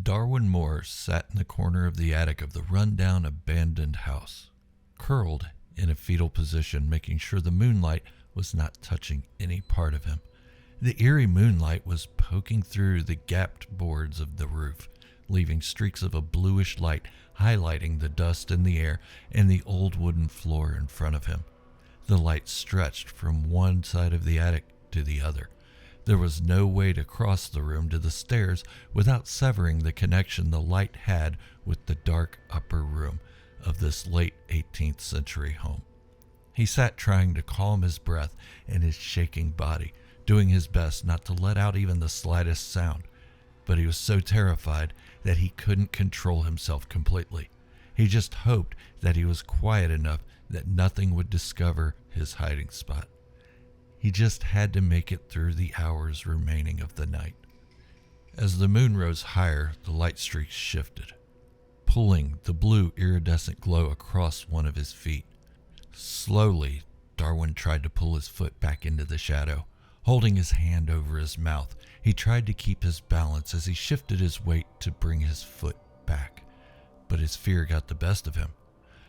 Darwin Moore sat in the corner of the attic of the rundown, abandoned house, curled in a fetal position, making sure the moonlight was not touching any part of him. The eerie moonlight was poking through the gapped boards of the roof, leaving streaks of a bluish light highlighting the dust in the air and the old wooden floor in front of him. The light stretched from one side of the attic to the other. There was no way to cross the room to the stairs without severing the connection the light had with the dark upper room of this late 18th century home. He sat trying to calm his breath and his shaking body, doing his best not to let out even the slightest sound. But he was so terrified that he couldn't control himself completely. He just hoped that he was quiet enough that nothing would discover his hiding spot. He just had to make it through the hours remaining of the night. As the moon rose higher, the light streaks shifted, pulling the blue iridescent glow across one of his feet. Slowly, Darwin tried to pull his foot back into the shadow. Holding his hand over his mouth, he tried to keep his balance as he shifted his weight to bring his foot back. But his fear got the best of him.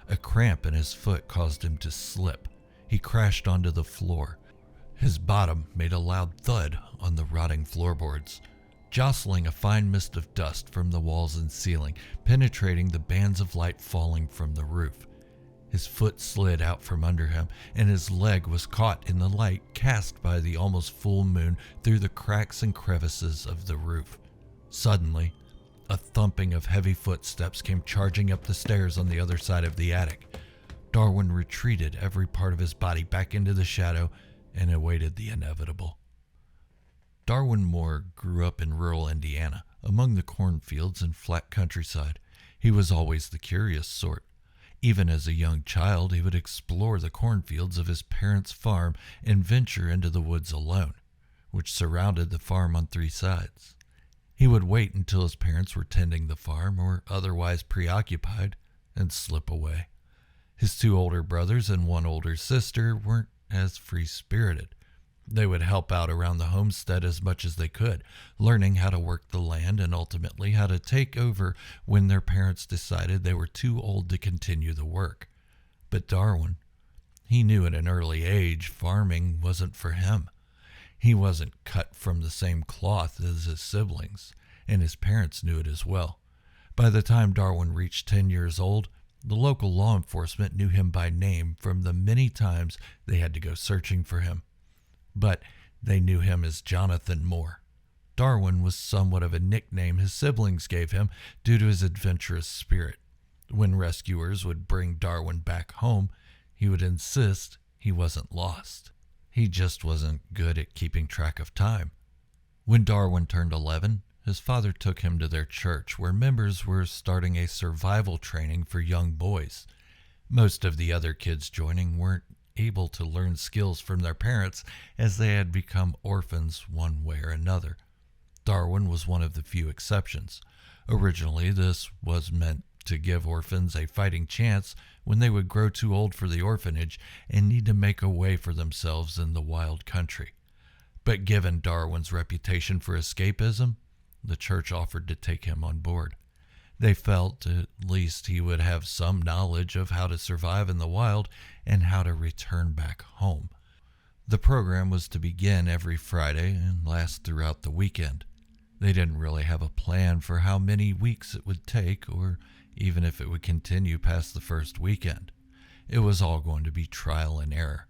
A cramp in his foot caused him to slip. He crashed onto the floor. His bottom made a loud thud on the rotting floorboards, jostling a fine mist of dust from the walls and ceiling, penetrating the bands of light falling from the roof. His foot slid out from under him, and his leg was caught in the light cast by the almost full moon through the cracks and crevices of the roof. Suddenly, a thumping of heavy footsteps came charging up the stairs on the other side of the attic. Darwin retreated every part of his body back into the shadow and awaited the inevitable. Darwin Moore grew up in rural Indiana, among the cornfields and flat countryside. He was always the curious sort. Even as a young child, he would explore the cornfields of his parents' farm and venture into the woods alone, which surrounded the farm on three sides. He would wait until his parents were tending the farm or otherwise preoccupied and slip away. His two older brothers and one older sister weren't as free-spirited. They would help out around the homestead as much as they could, learning how to work the land and ultimately how to take over when their parents decided they were too old to continue the work. But Darwin, he knew at an early age farming wasn't for him. He wasn't cut from the same cloth as his siblings, and his parents knew it as well. By the time Darwin reached 10 years old, the local law enforcement knew him by name from the many times they had to go searching for him. But they knew him as Jonathan Moore. Darwin was somewhat of a nickname his siblings gave him due to his adventurous spirit. When rescuers would bring Darwin back home, he would insist he wasn't lost. He just wasn't good at keeping track of time. When Darwin turned 11, his father took him to their church where members were starting a survival training for young boys. Most of the other kids joining weren't able to learn skills from their parents as they had become orphans one way or another. Darwin was one of the few exceptions. Originally, this was meant to give orphans a fighting chance when they would grow too old for the orphanage and need to make a way for themselves in the wild country. But given Darwin's reputation for escapism, the church offered to take him on board. They felt at least he would have some knowledge of how to survive in the wild and how to return back home. The program was to begin every Friday and last throughout the weekend. They didn't really have a plan for how many weeks it would take or even if it would continue past the first weekend. It was all going to be trial and error.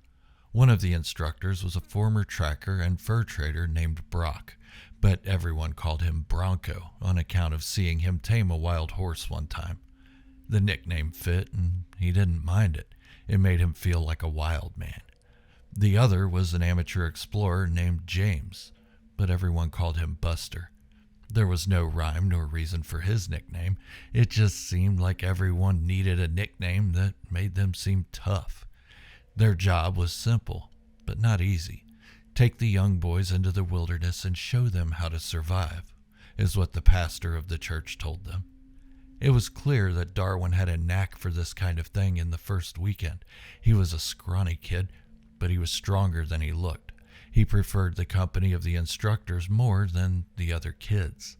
One of the instructors was a former tracker and fur trader named Brock, but everyone called him Bronco on account of seeing him tame a wild horse one time. The nickname fit, and he didn't mind it. It made him feel like a wild man. The other was an amateur explorer named James, but everyone called him Buster. There was no rhyme nor reason for his nickname. It just seemed like everyone needed a nickname that made them seem tough. Their job was simple, but not easy. Take the young boys into the wilderness and show them how to survive, is what the pastor of the church told them. It was clear that Darwin had a knack for this kind of thing in the first weekend. He was a scrawny kid, but he was stronger than he looked. He preferred the company of the instructors more than the other kids.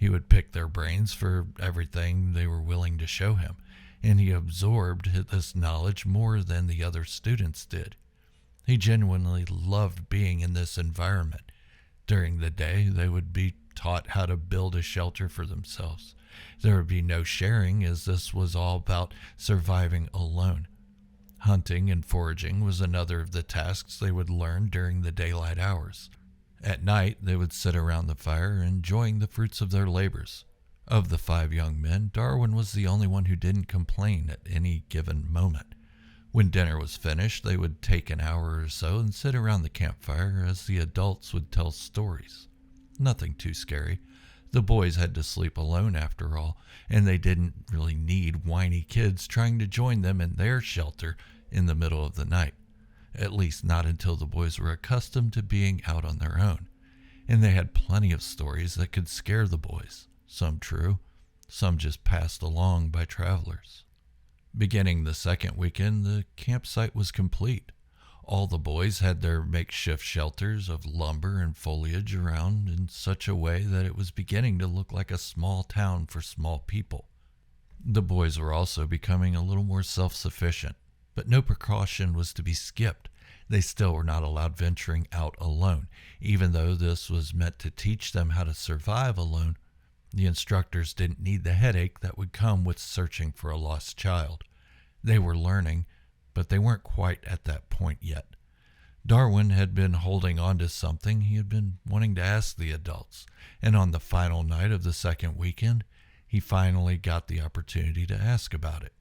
He would pick their brains for everything they were willing to show him, and he absorbed this knowledge more than the other students did. He genuinely loved being in this environment. During the day, they would be taught how to build a shelter for themselves. There would be no sharing, as this was all about surviving alone. Hunting and foraging was another of the tasks they would learn during the daylight hours. At night, they would sit around the fire, enjoying the fruits of their labors. Of the 5 young men, Darwin was the only one who didn't complain at any given moment. When dinner was finished, they would take an hour or so and sit around the campfire as the adults would tell stories. Nothing too scary. The boys had to sleep alone after all, and they didn't really need whiny kids trying to join them in their shelter in the middle of the night. At least not until the boys were accustomed to being out on their own. And they had plenty of stories that could scare the boys. Some true, some just passed along by travelers. Beginning the second weekend, the campsite was complete. All the boys had their makeshift shelters of lumber and foliage around in such a way that it was beginning to look like a small town for small people. The boys were also becoming a little more self-sufficient, but no precaution was to be skipped. They still were not allowed venturing out alone, even though this was meant to teach them how to survive alone. The instructors didn't need the headache that would come with searching for a lost child. They were learning, but they weren't quite at that point yet. Darwin had been holding on to something he had been wanting to ask the adults, and on the final night of the second weekend, he finally got the opportunity to ask about it.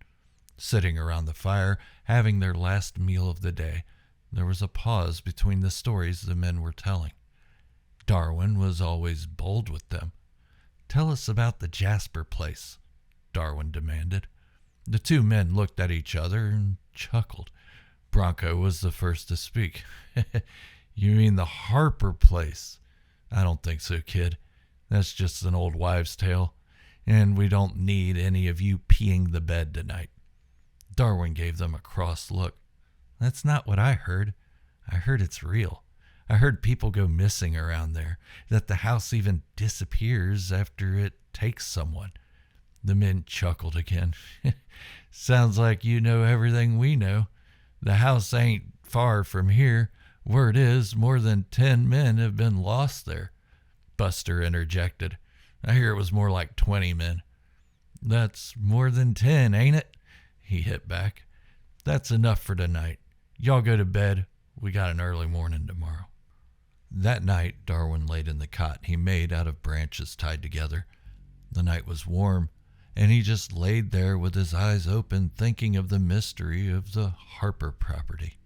Sitting around the fire, having their last meal of the day, there was a pause between the stories the men were telling. Darwin was always bold with them. "Tell us about the Jasper place," Darwin demanded. The 2 men looked at each other and chuckled. Bronco was the first to speak. "You mean the Harper place?" "I don't think so, kid. That's just an old wives' tale, and we don't need any of you peeing the bed tonight." Darwin gave them a cross look. "That's not what I heard. I heard it's real. I heard people go missing around there, that the house even disappears after it takes someone." The men chuckled again. "Sounds like you know everything we know. The house ain't far from here. Word is, more than 10 men have been lost there." Buster interjected. "I hear it was more like 20 men." "That's more than 10, ain't it?" he hit back. "That's enough for tonight. Y'all go to bed. We got an early morning tomorrow." That night, Darwin laid in the cot he made out of branches tied together. The night was warm, and he just laid there with his eyes open, thinking of the mystery of the Harper property.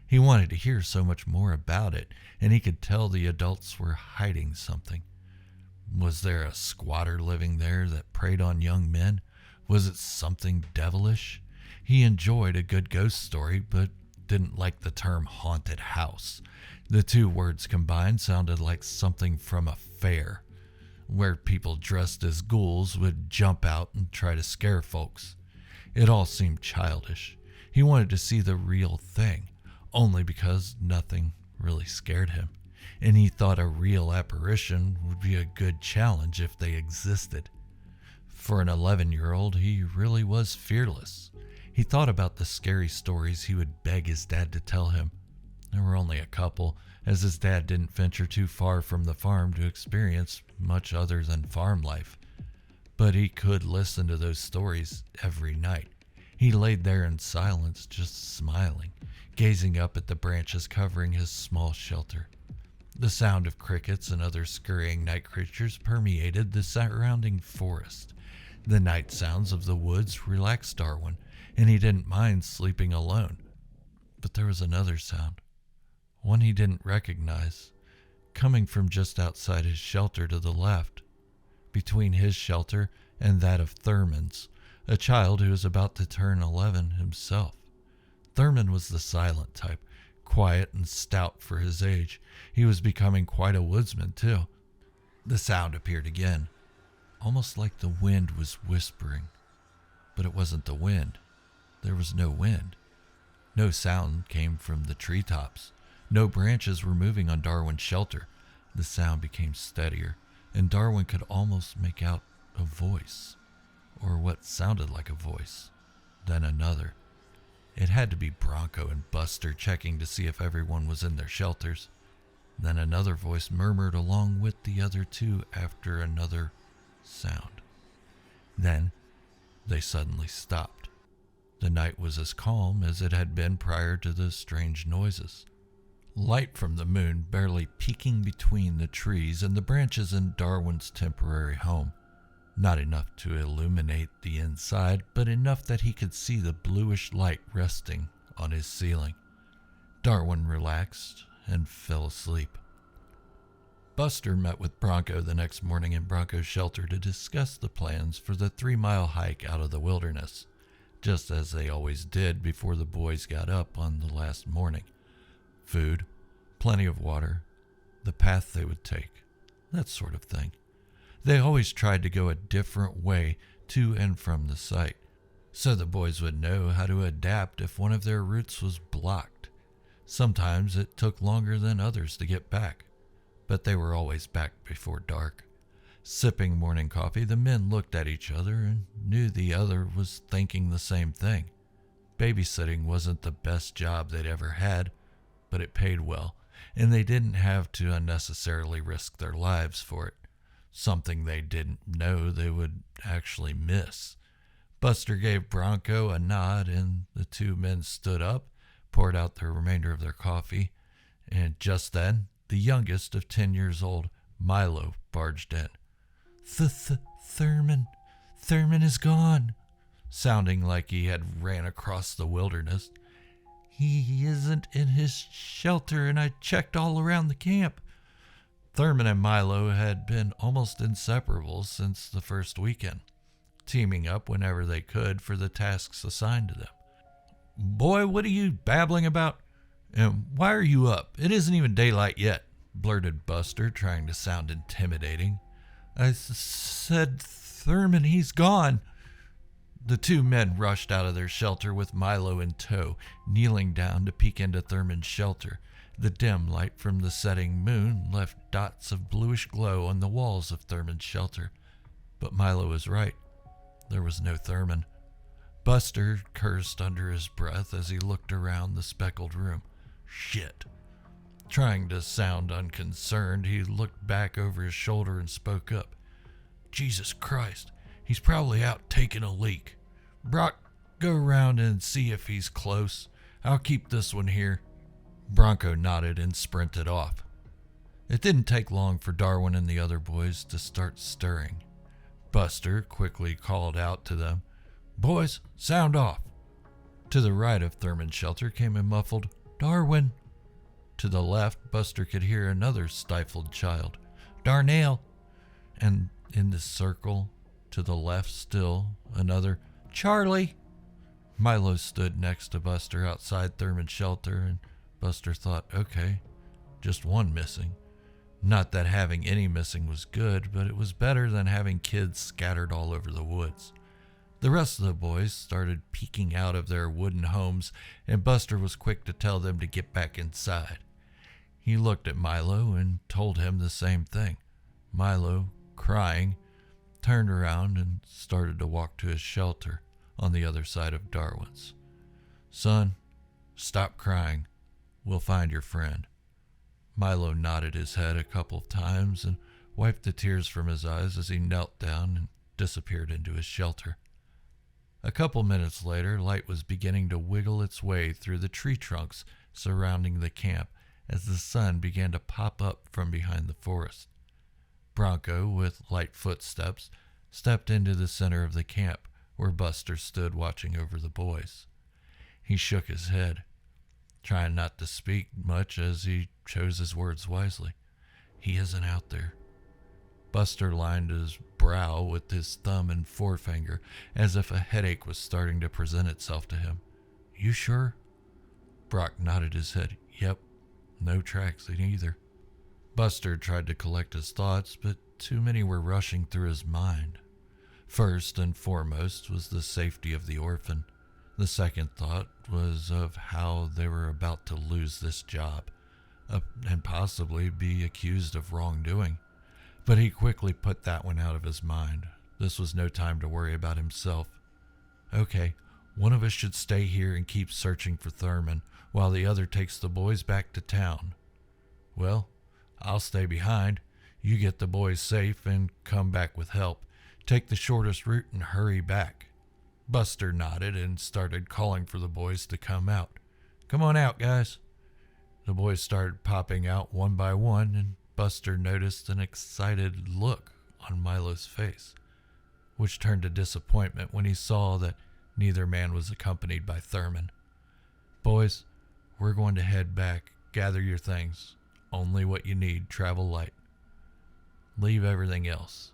He wanted to hear so much more about it, and he could tell the adults were hiding something. Was there a squatter living there that preyed on young men? Was it something devilish? He enjoyed a good ghost story, but didn't like the term haunted house. The 2 words combined sounded like something from a fair, where people dressed as ghouls would jump out and try to scare folks. It all seemed childish. He wanted to see the real thing, only because nothing really scared him, and he thought a real apparition would be a good challenge if they existed. For an 11-year-old, he really was fearless. He thought about the scary stories he would beg his dad to tell him. There were only a couple, as his dad didn't venture too far from the farm to experience much other than farm life. But he could listen to those stories every night. He laid there in silence, just smiling, gazing up at the branches covering his small shelter. The sound of crickets and other scurrying night creatures permeated the surrounding forest. The night sounds of the woods relaxed Darwin, and he didn't mind sleeping alone. But there was another sound, one he didn't recognize, coming from just outside his shelter to the left, between his shelter and that of Thurman's, a child who was about to turn 11 himself. Thurman was the silent type, quiet and stout for his age. He was becoming quite a woodsman, too. The sound appeared again, almost like the wind was whispering. But it wasn't the wind. There was no wind. No sound came from the treetops. No branches were moving on Darwin's shelter. The sound became steadier, and Darwin could almost make out a voice, or what sounded like a voice, then another. It had to be Bronco and Buster checking to see if everyone was in their shelters. Then another voice murmured along with the other two after another sound. Then they suddenly stopped. The night was as calm as it had been prior to the strange noises. Light from the moon barely peeking between the trees and the branches in Darwin's temporary home. Not enough to illuminate the inside, but enough that he could see the bluish light resting on his ceiling. Darwin relaxed and fell asleep. Buster met with Bronco the next morning in Bronco's shelter to discuss the plans for the 3-mile hike out of the wilderness, just as they always did before the boys got up on the last morning. Food, plenty of water, the path they would take, that sort of thing. They always tried to go a different way to and from the site, so the boys would know how to adapt if one of their routes was blocked. Sometimes it took longer than others to get back, but they were always back before dark. Sipping morning coffee, the men looked at each other and knew the other was thinking the same thing. Babysitting wasn't the best job they'd ever had, but it paid well, and they didn't have to unnecessarily risk their lives for it. Something they didn't know they would actually miss. Buster gave Bronco a nod, and the two men stood up, poured out the remainder of their coffee, and just then, the youngest of 10 years old, Milo, barged in. Thurman is gone, sounding like he had ran across the wilderness. He isn't in his shelter, and I checked all around the camp. Thurman and Milo had been almost inseparable since the first weekend, teaming up whenever they could for the tasks assigned to them. Boy, what are you babbling about? And why are you up? It isn't even daylight yet, blurted Buster, trying to sound intimidating. I said, Thurman, he's gone. The two men rushed out of their shelter with Milo in tow, kneeling down to peek into Thurman's shelter. The dim light from the setting moon left dots of bluish glow on the walls of Thurman's shelter. But Milo was right. There was no Thurman. Buster cursed under his breath as he looked around the speckled room. Shit. Trying to sound unconcerned, he looked back over his shoulder and spoke up. Jesus Christ, he's probably out taking a leak. Brock, go around and see if he's close. I'll keep this one here. Bronco nodded and sprinted off. It didn't take long for Darwin and the other boys to start stirring. Buster quickly called out to them, Boys, sound off. To the right of Thurman's shelter came a muffled, Darwin. To the left, Buster could hear another stifled child, Darnell. And in the circle, to the left still, another, Charlie. Milo stood next to Buster outside Thurman's shelter, and Buster thought, okay, just one missing. Not that having any missing was good, but it was better than having kids scattered all over the woods. The rest of the boys started peeking out of their wooden homes, and Buster was quick to tell them to get back inside. He looked at Milo and told him the same thing. Milo, crying, turned around and started to walk to his shelter on the other side of Darwin's. Son, stop crying. We'll find your friend. Milo nodded his head a couple of times and wiped the tears from his eyes as he knelt down and disappeared into his shelter. A couple minutes later, light was beginning to wiggle its way through the tree trunks surrounding the camp as the sun began to pop up from behind the forest. Bronco, with light footsteps, stepped into the center of the camp where Buster stood watching over the boys. He shook his head, trying not to speak much as he chose his words wisely. He isn't out there. Buster lined his brow with his thumb and forefinger as if a headache was starting to present itself to him. You sure? Brock nodded his head. Yep, no tracks in either. Buster tried to collect his thoughts, but too many were rushing through his mind. First and foremost was the safety of the orphan. The second thought was of how they were about to lose this job and possibly be accused of wrongdoing. But he quickly put that one out of his mind. This was no time to worry about himself. Okay, one of us should stay here and keep searching for Thurman, while the other takes the boys back to town. Well, I'll stay behind. You get the boys safe and come back with help. Take the shortest route and hurry back. Buster nodded and started calling for the boys to come out. Come on out, guys. The boys started popping out one by one, and Buster noticed an excited look on Milo's face, which turned to disappointment when he saw that neither man was accompanied by Thurman. Boys, we're going to head back. Gather your things. Only what you need. Travel light. Leave everything else.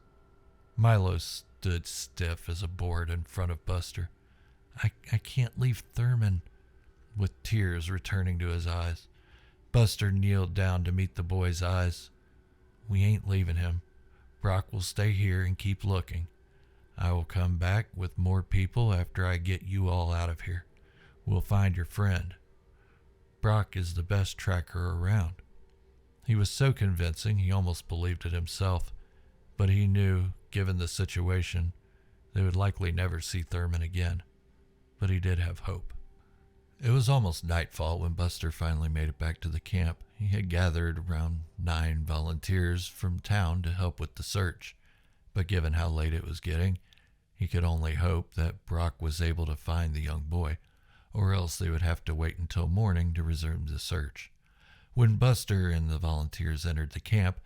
Milo stood stiff as a board in front of Buster. I can't leave Thurman, with tears returning to his eyes. Buster kneeled down to meet the boy's eyes. We ain't leaving him. Brock will stay here and keep looking. I will come back with more people after I get you all out of here. We'll find your friend. Brock is the best tracker around. He was so convincing he almost believed it himself, but he knew, given the situation, they would likely never see Thurman again. But he did have hope. It was almost nightfall when Buster finally made it back to the camp. He had gathered around 9 volunteers from town to help with the search, but given how late it was getting, he could only hope that Brock was able to find the young boy, or else they would have to wait until morning to resume the search. When Buster and the volunteers entered the camp,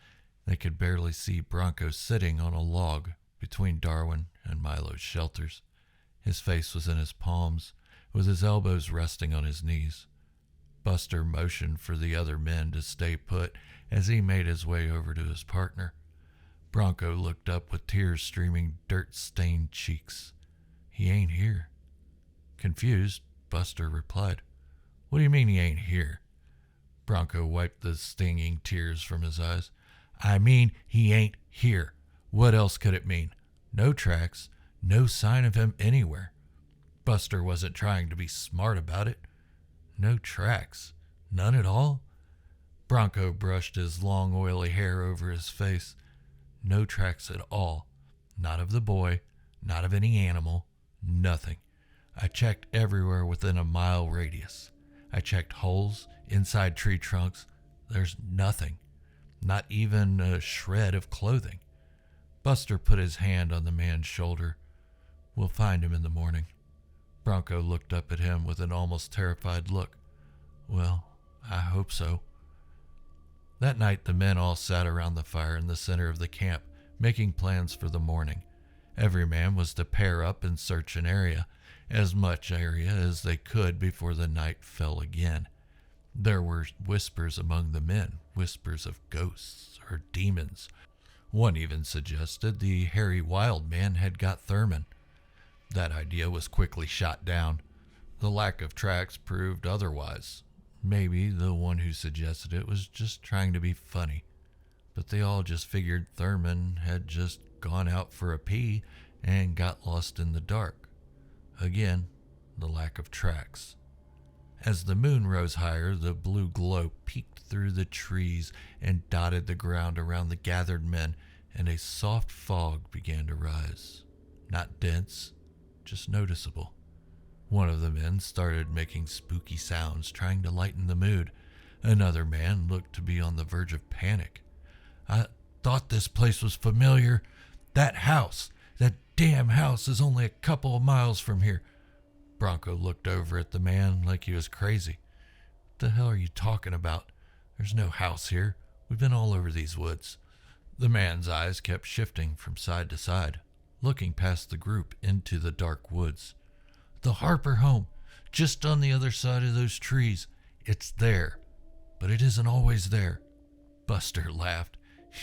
they could barely see Bronco sitting on a log between Darwin and Milo's shelters. His face was in his palms, with his elbows resting on his knees. Buster motioned for the other men to stay put as he made his way over to his partner. Bronco looked up with tears streaming dirt-stained cheeks. He ain't here. Confused, Buster replied, What do you mean he ain't here? Bronco wiped the stinging tears from his eyes. I mean he ain't here. What else could it mean? No tracks, no sign of him anywhere. Buster wasn't trying to be smart about it. No tracks. None at all? Bronco brushed his long oily hair over his face. No tracks at all. Not of the boy, not of any animal, nothing. I checked everywhere within a mile radius. I checked holes, inside tree trunks. There's nothing. Not even a shred of clothing. Buster put his hand on the man's shoulder. We'll find him in the morning. Bronco looked up at him with an almost terrified look. Well, I hope so. That night, the men all sat around the fire in the center of the camp, making plans for the morning. Every man was to pair up and search an area, as much area as they could before the night fell again. There were whispers among the men, whispers of ghosts or demons. One even suggested the hairy wild man had got Thurman. That idea was quickly shot down. The lack of tracks proved otherwise. Maybe the one who suggested it was just trying to be funny. But they all just figured Thurman had just gone out for a pee and got lost in the dark. Again, the lack of tracks. As the moon rose higher, the blue glow peeked through the trees and dotted the ground around the gathered men, and a soft fog began to rise. Not dense, just noticeable. One of the men started making spooky sounds, trying to lighten the mood. Another man looked to be on the verge of panic. I thought this place was familiar. That damn house is only a couple of miles from here. Bronco looked over at the man like he was crazy. What the hell are you talking about? There's no house here. We've been all over these woods. The man's eyes kept shifting from side to side, looking past the group into the dark woods. The Harper home, just on the other side of those trees. It's there, but it isn't always there. Buster laughed.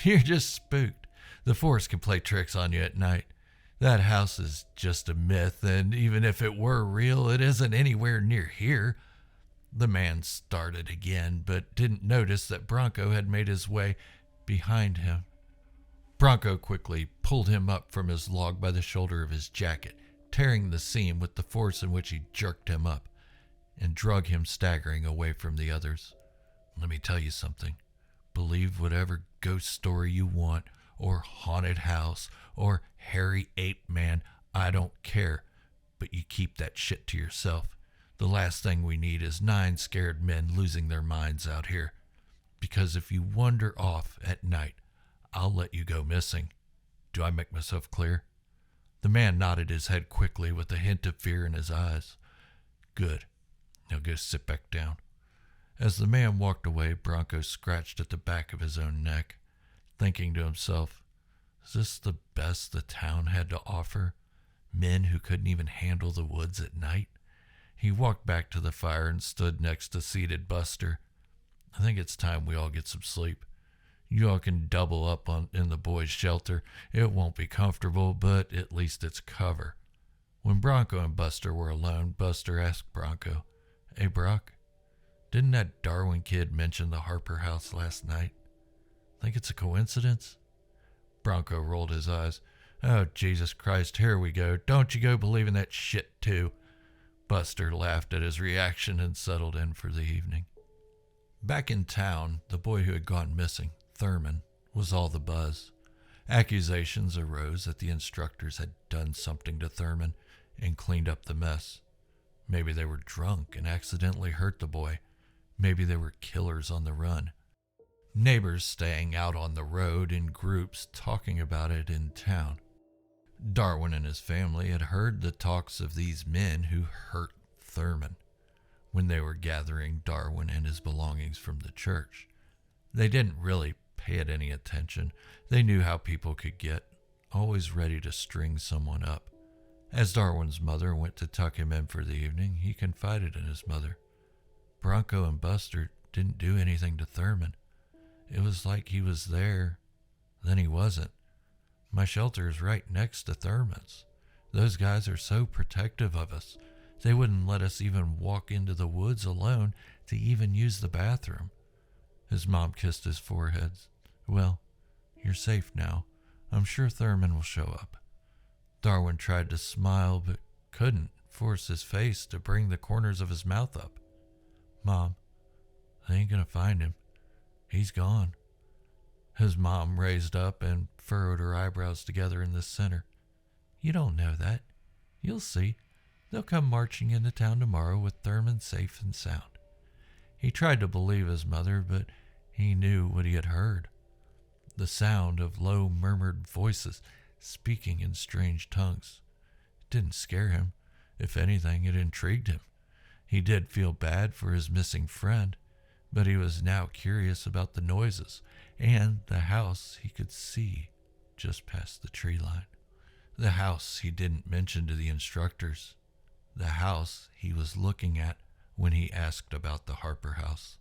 You're just spooked. The forest can play tricks on you at night. That house is just a myth, and even if it were real, it isn't anywhere near here. The man started again, but didn't notice that Bronco had made his way behind him. Bronco quickly pulled him up from his log by the shoulder of his jacket, tearing the seam with the force in which he jerked him up, and drug him staggering away from the others. Let me tell you something. Believe whatever ghost story you want, or haunted house or hairy ape man, I don't care. But you keep that shit to yourself. The last thing we need is 9 scared men losing their minds out here. Because if you wander off at night, I'll let you go missing. Do I make myself clear?" The man nodded his head quickly with a hint of fear in his eyes. "Good. Now go sit back down." As the man walked away, Bronco scratched at the back of his own neck, thinking to himself, is this the best the town had to offer? Men who couldn't even handle the woods at night? He walked back to the fire and stood next to seated Buster. "I think it's time we all get some sleep. You all can double up in the boys' shelter. It won't be comfortable, but at least it's cover." When Bronco and Buster were alone, Buster asked Bronco, "Hey, Brock, didn't that Darwin kid mention the Harper house last night? Think it's a coincidence?" Bronco rolled his eyes. "Oh, Jesus Christ, here we go. Don't you go believing that shit, too." Buster laughed at his reaction and settled in for the evening. Back in town, the boy who had gone missing, Thurman, was all the buzz. Accusations arose that the instructors had done something to Thurman and cleaned up the mess. Maybe they were drunk and accidentally hurt the boy. Maybe they were killers on the run. Neighbors staying out on the road in groups talking about it in town. Darwin and his family had heard the talks of these men who hurt Thurman when they were gathering Darwin and his belongings from the church. They didn't really pay it any attention. They knew how people could get, always ready to string someone up. As Darwin's mother went to tuck him in for the evening, he confided in his mother. Bronco and Buster didn't do anything to Thurman. It was like he was there, then he wasn't. My shelter is right next to Thurman's. Those guys are so protective of us. They wouldn't let us even walk into the woods alone to even use the bathroom. His mom kissed his forehead. "Well, you're safe now. I'm sure Thurman will show up." Darwin tried to smile, but couldn't force his face to bring the corners of his mouth up. "Mom, I ain't gonna find him. He's gone." His mom raised up and furrowed her eyebrows together in the center. "You don't know that. You'll see. They'll come marching into town tomorrow with Thurman safe and sound." He tried to believe his mother, but he knew what he had heard. The sound of low murmured voices speaking in strange tongues. It didn't scare him. If anything, it intrigued him. He did feel bad for his missing friend, but he was now curious about the noises and the house he could see just past the tree line. The house he didn't mention to the instructors. The house he was looking at when he asked about the Harper house.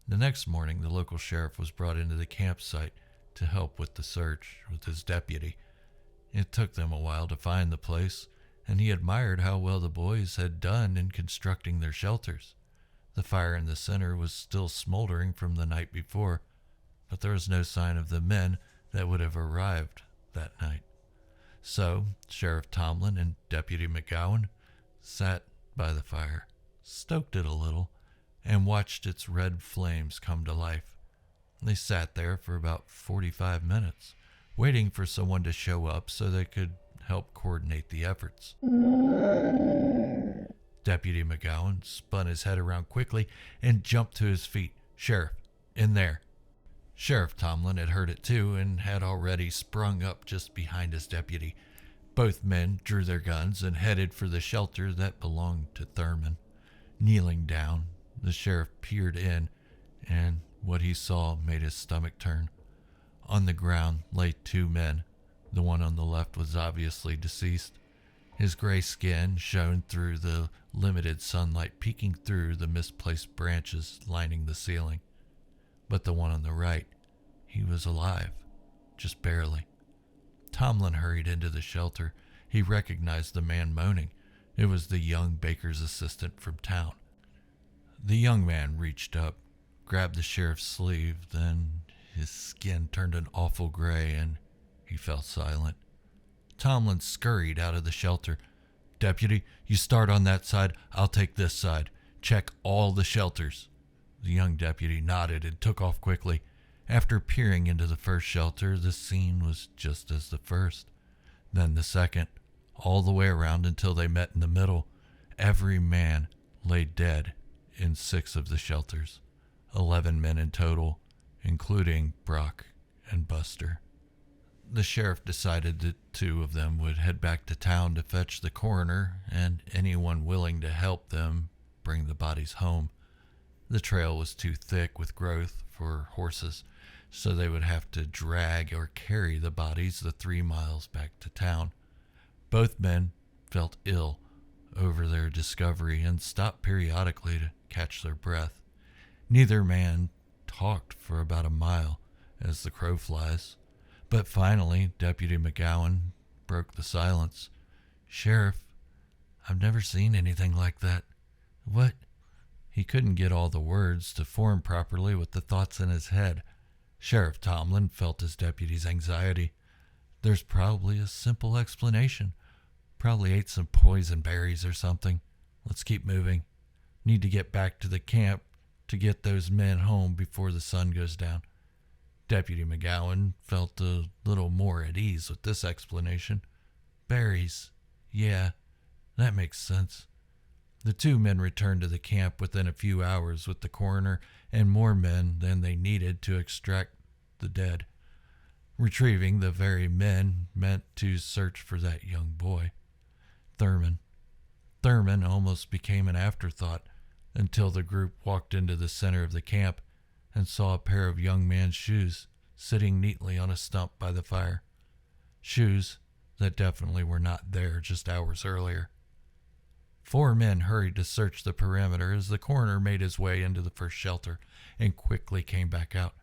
The next morning, the local sheriff was brought into the campsite to help with the search with his deputy. It took them a while to find the place, and he admired how well the boys had done in constructing their shelters. The fire in the center was still smoldering from the night before, but there was no sign of the men that would have arrived that night. So, Sheriff Tomlin and Deputy McGowan sat by the fire, stoked it a little, and watched its red flames come to life. They sat there for about 45 minutes, waiting for someone to show up so they could help coordinate the efforts. Deputy McGowan spun his head around quickly and jumped to his feet. "Sheriff, in there." Sheriff Tomlin had heard it too and had already sprung up just behind his deputy. Both men drew their guns and headed for the shelter that belonged to Thurman. Kneeling down, the sheriff peered in, and what he saw made his stomach turn. On the ground lay 2 men. The one on the left was obviously deceased. His gray skin shone through the limited sunlight peeking through the misplaced branches lining the ceiling. But the one on the right, he was alive, just barely. Tomlin hurried into the shelter. He recognized the man moaning. It was the young baker's assistant from town. The young man reached up, grabbed the sheriff's sleeve, then his skin turned an awful gray and he fell silent. Tomlin scurried out of the shelter. "Deputy, you start on that side. I'll take this side. Check all the shelters." The young deputy nodded and took off quickly. After peering into the first shelter, the scene was just as the first. Then the second, all the way around until they met in the middle. Every man lay dead in 6 of the shelters. 11 men in total, including Brock and Buster. The sheriff decided that 2 of them would head back to town to fetch the coroner and anyone willing to help them bring the bodies home. The trail was too thick with growth for horses, so they would have to drag or carry the bodies the 3 miles back to town. Both men felt ill over their discovery and stopped periodically to catch their breath. Neither man talked for about a mile as the crow flies, but finally Deputy McGowan broke the silence. "Sheriff, I've never seen anything like that." "What?" He couldn't get all the words to form properly with the thoughts in his head. Sheriff Tomlin felt his deputy's anxiety. "There's probably a simple explanation. Probably ate some poison berries or something. Let's keep moving. Need to get back to the camp to get those men home before the sun goes down." Deputy McGowan felt a little more at ease with this explanation. "Berries. Yeah, that makes sense." The 2 men returned to the camp within a few hours with the coroner and more men than they needed to extract the dead. Retrieving the very men meant to search for that young boy, Thurman. Thurman almost became an afterthought until the group walked into the center of the camp and saw a pair of young man's shoes sitting neatly on a stump by the fire. Shoes that definitely were not there just hours earlier. 4 men hurried to search the perimeter as the coroner made his way into the first shelter and quickly came back out.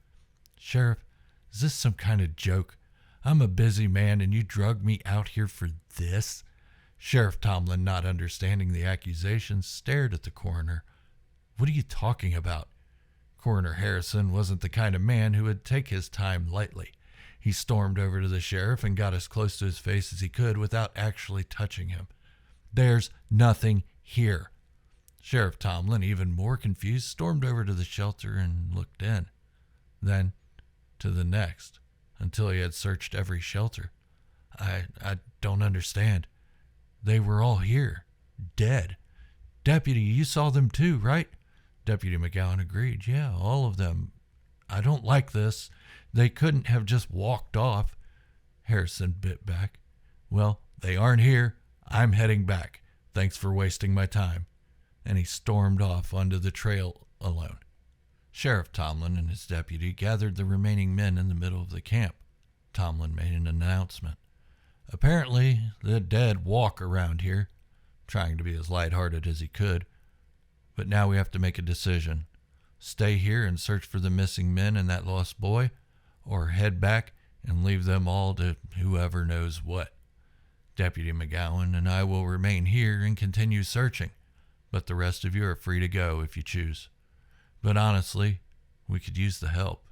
"Sheriff, is this some kind of joke? I'm a busy man and you drugged me out here for this?" Sheriff Tomlin, not understanding the accusation, stared at the coroner. "What are you talking about?" Coroner Harrison wasn't the kind of man who would take his time lightly. He stormed over to the sheriff and got as close to his face as he could without actually touching him. "There's nothing here." Sheriff Tomlin, even more confused, stormed over to the shelter and looked in. Then to the next, until he had searched every shelter. I don't understand. They were all here, dead. Deputy, you saw them too, right?" Deputy McGowan agreed. "Yeah, all of them. I don't like this. They couldn't have just walked off." Harrison bit back. "Well, they aren't here. I'm heading back. Thanks for wasting my time." And he stormed off onto the trail alone. Sheriff Tomlin and his deputy gathered the remaining men in the middle of the camp. Tomlin made an announcement. "Apparently, the dead walk around here," trying to be as lighthearted as he could. "But now we have to make a decision. Stay here and search for the missing men and that lost boy, or head back and leave them all to whoever knows what. Deputy McGowan and I will remain here and continue searching, but the rest of you are free to go if you choose. But honestly, we could use the help."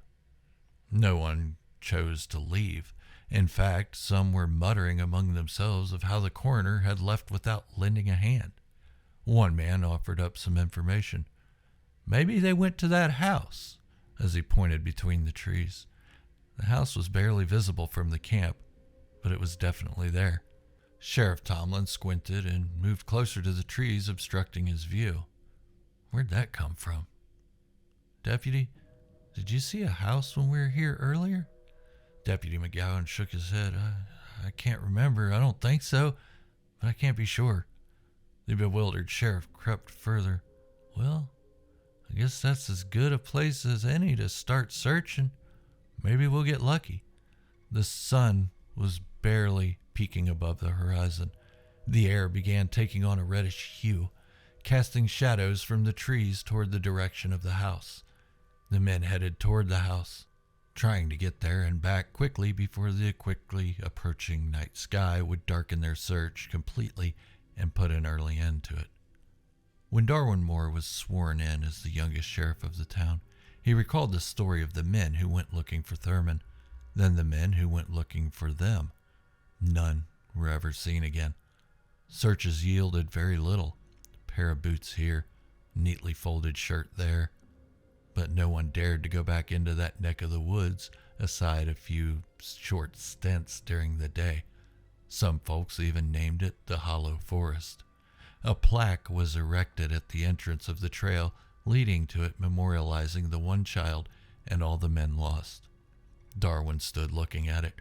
No one chose to leave. In fact, some were muttering among themselves of how the coroner had left without lending a hand. One man offered up some information. "Maybe they went to that house," as he pointed between the trees. The house was barely visible from the camp, but it was definitely there. Sheriff Tomlin squinted and moved closer to the trees obstructing his view. "Where'd that come from?" "Deputy, did you see a house when we were here earlier?" Deputy McGowan shook his head. I can't remember. I don't think so, but I can't be sure." The bewildered sheriff crept further. "Well, I guess that's as good a place as any to start searching. Maybe we'll get lucky." The sun was barely peeking above the horizon. The air began taking on a reddish hue, casting shadows from the trees toward the direction of the house. The men headed toward the house, trying to get there and back quickly before the quickly approaching night sky would darken their search completely and put an early end to it. When Darwin Moore was sworn in as the youngest sheriff of the town, he recalled the story of the men who went looking for Thurman, then the men who went looking for them. None were ever seen again. Searches yielded very little. A pair of boots here, neatly folded shirt there. but no one dared to go back into that neck of the woods aside a few short stints during the day. Some folks even named it the Hollow Forest. A plaque was erected at the entrance of the trail leading to it, memorializing the one child and all the men lost. Darwin stood looking at it,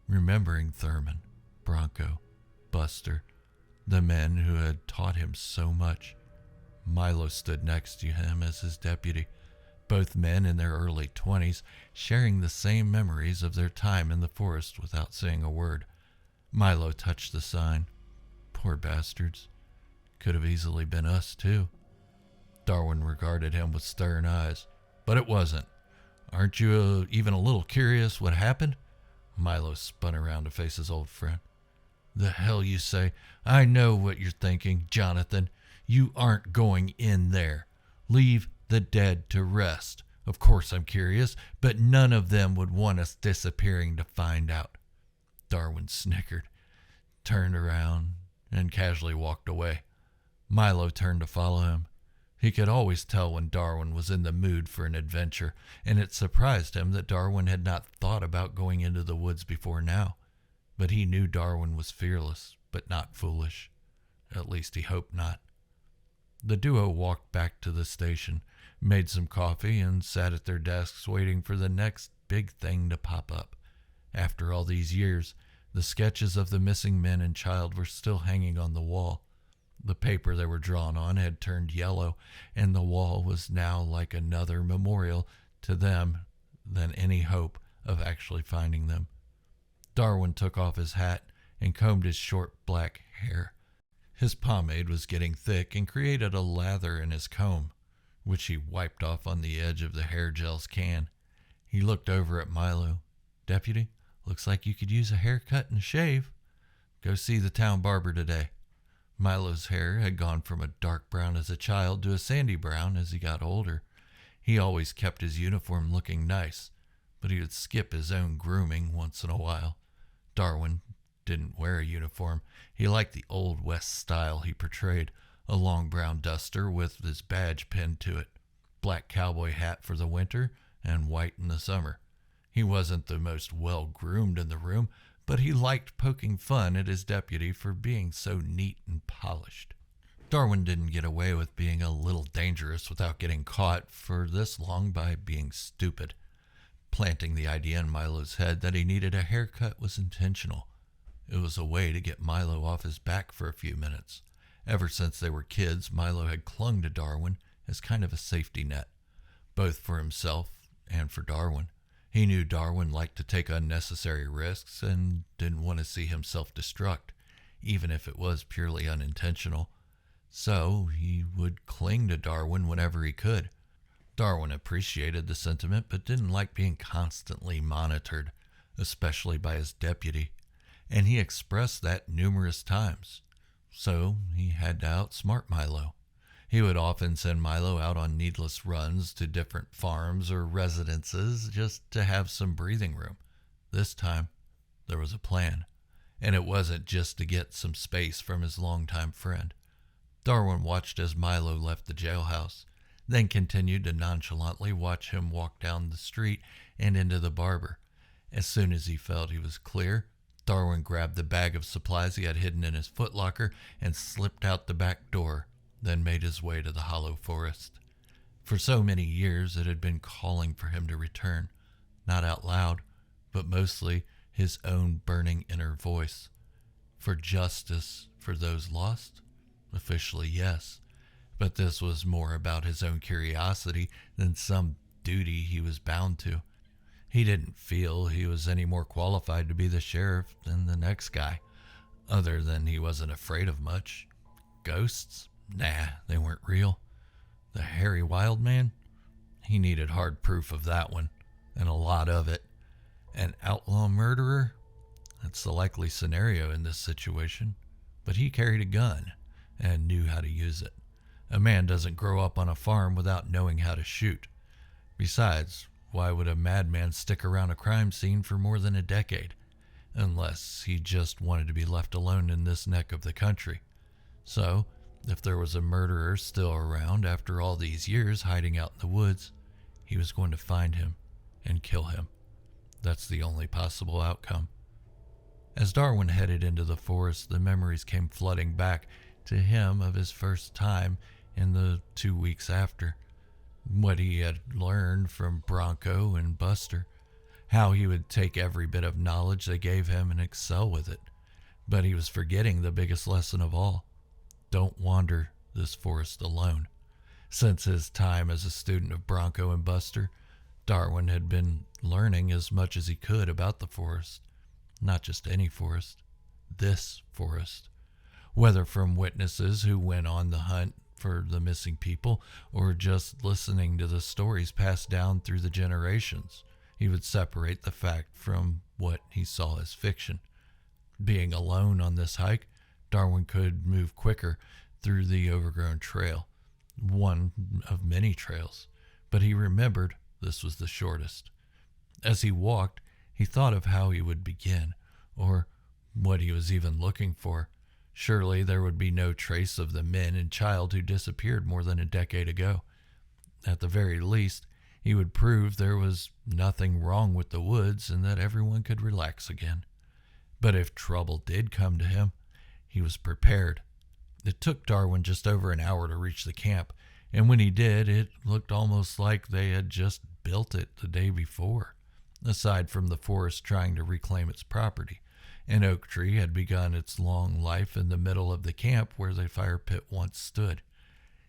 remembering Thurman, Bronco, Buster, the men who had taught him so much. Milo stood next to him as his deputy, both men in their early 20s, sharing the same memories of their time in the forest without saying a word. Milo touched the sign. Poor bastards. Could have easily been us, too. Darwin regarded him with stern eyes. But it wasn't. Aren't you even a little curious what happened? Milo spun around to face his old friend. The hell you say? I know what you're thinking, Jonathan. You aren't going in there. Leave the dead to rest. Of course I'm curious, but none of them would want us disappearing to find out. Darwin snickered, turned around, and casually walked away. Milo turned to follow him. He could always tell when Darwin was in the mood for an adventure, and it surprised him that Darwin had not thought about going into the woods before now. But he knew Darwin was fearless, but not foolish. At least he hoped not. The duo walked back to the station, made some coffee, and sat at their desks waiting for the next big thing to pop up. After all these years, the sketches of the missing men and child were still hanging on the wall. The paper they were drawn on had turned yellow, and the wall was now like another memorial to them than any hope of actually finding them. Darwin took off his hat and combed his short black hair. His pomade was getting thick and created a lather in his comb, which he wiped off on the edge of the hair gel's can. He looked over at Milo. Deputy, looks like you could use a haircut and a shave. Go see the town barber today. Milo's hair had gone from a dark brown as a child to a sandy brown as he got older. He always kept his uniform looking nice, but he would skip his own grooming once in a while. Darwin didn't wear a uniform. He liked the Old West style he portrayed, a long brown duster with his badge pinned to it, black cowboy hat for the winter, and white in the summer. He wasn't the most well-groomed in the room, but he liked poking fun at his deputy for being so neat and polished. Darwin didn't get away with being a little dangerous without getting caught for this long by being stupid. Planting the idea in Milo's head that he needed a haircut was intentional. It was a way to get Milo off his back for a few minutes. Ever since they were kids, Milo had clung to Darwin as kind of a safety net, both for himself and for Darwin. He knew Darwin liked to take unnecessary risks and didn't want to see him self-destruct, even if it was purely unintentional. So he would cling to Darwin whenever he could. Darwin appreciated the sentiment, but didn't like being constantly monitored, especially by his deputy, and he expressed that numerous times. So he had to outsmart Milo. He would often send Milo out on needless runs to different farms or residences just to have some breathing room. This time, there was a plan, and it wasn't just to get some space from his longtime friend. Darwin watched as Milo left the jailhouse, then continued to nonchalantly watch him walk down the street and into the barber. As soon as he felt he was clear, Darwin grabbed the bag of supplies he had hidden in his footlocker and slipped out the back door, then made his way to the Hollow Forest. For so many years it had been calling for him to return, not out loud, but mostly his own burning inner voice. For justice for those lost? Officially, yes. But this was more about his own curiosity than some duty he was bound to. He didn't feel he was any more qualified to be the sheriff than the next guy, other than he wasn't afraid of much. Ghosts? Nah, they weren't real. The hairy wild man? He needed hard proof of that one, and a lot of it. An outlaw murderer? That's the likely scenario in this situation. But he carried a gun and knew how to use it. A man doesn't grow up on a farm without knowing how to shoot. Besides, why would a madman stick around a crime scene for more than a decade? Unless he just wanted to be left alone in this neck of the country. So, if there was a murderer still around after all these years hiding out in the woods, he was going to find him and kill him. That's the only possible outcome. As Darwin headed into the forest, the memories came flooding back to him of his first time in the 2 weeks after. What he had learned from Bronco and Buster, how he would take every bit of knowledge they gave him and excel with it. But he was forgetting the biggest lesson of all. Don't wander this forest alone. Since his time as a student of Bronco and Buster, Darwin had been learning as much as he could about the forest. Not just any forest, this forest. Whether from witnesses who went on the hunt for the missing people or just listening to the stories passed down through the generations, he would separate the fact from what he saw as fiction. Being alone on this hike, Darwin could move quicker through the overgrown trail, one of many trails, but he remembered this was the shortest. As he walked, he thought of how he would begin, or what he was even looking for. Surely there would be no trace of the men and child who disappeared more than a decade ago. At the very least, he would prove there was nothing wrong with the woods and that everyone could relax again. But if trouble did come to him, he was prepared. It took Darwin just over an hour to reach the camp, and when he did, it looked almost like they had just built it the day before. Aside from the forest trying to reclaim its property, an oak tree had begun its long life in the middle of the camp where the fire pit once stood,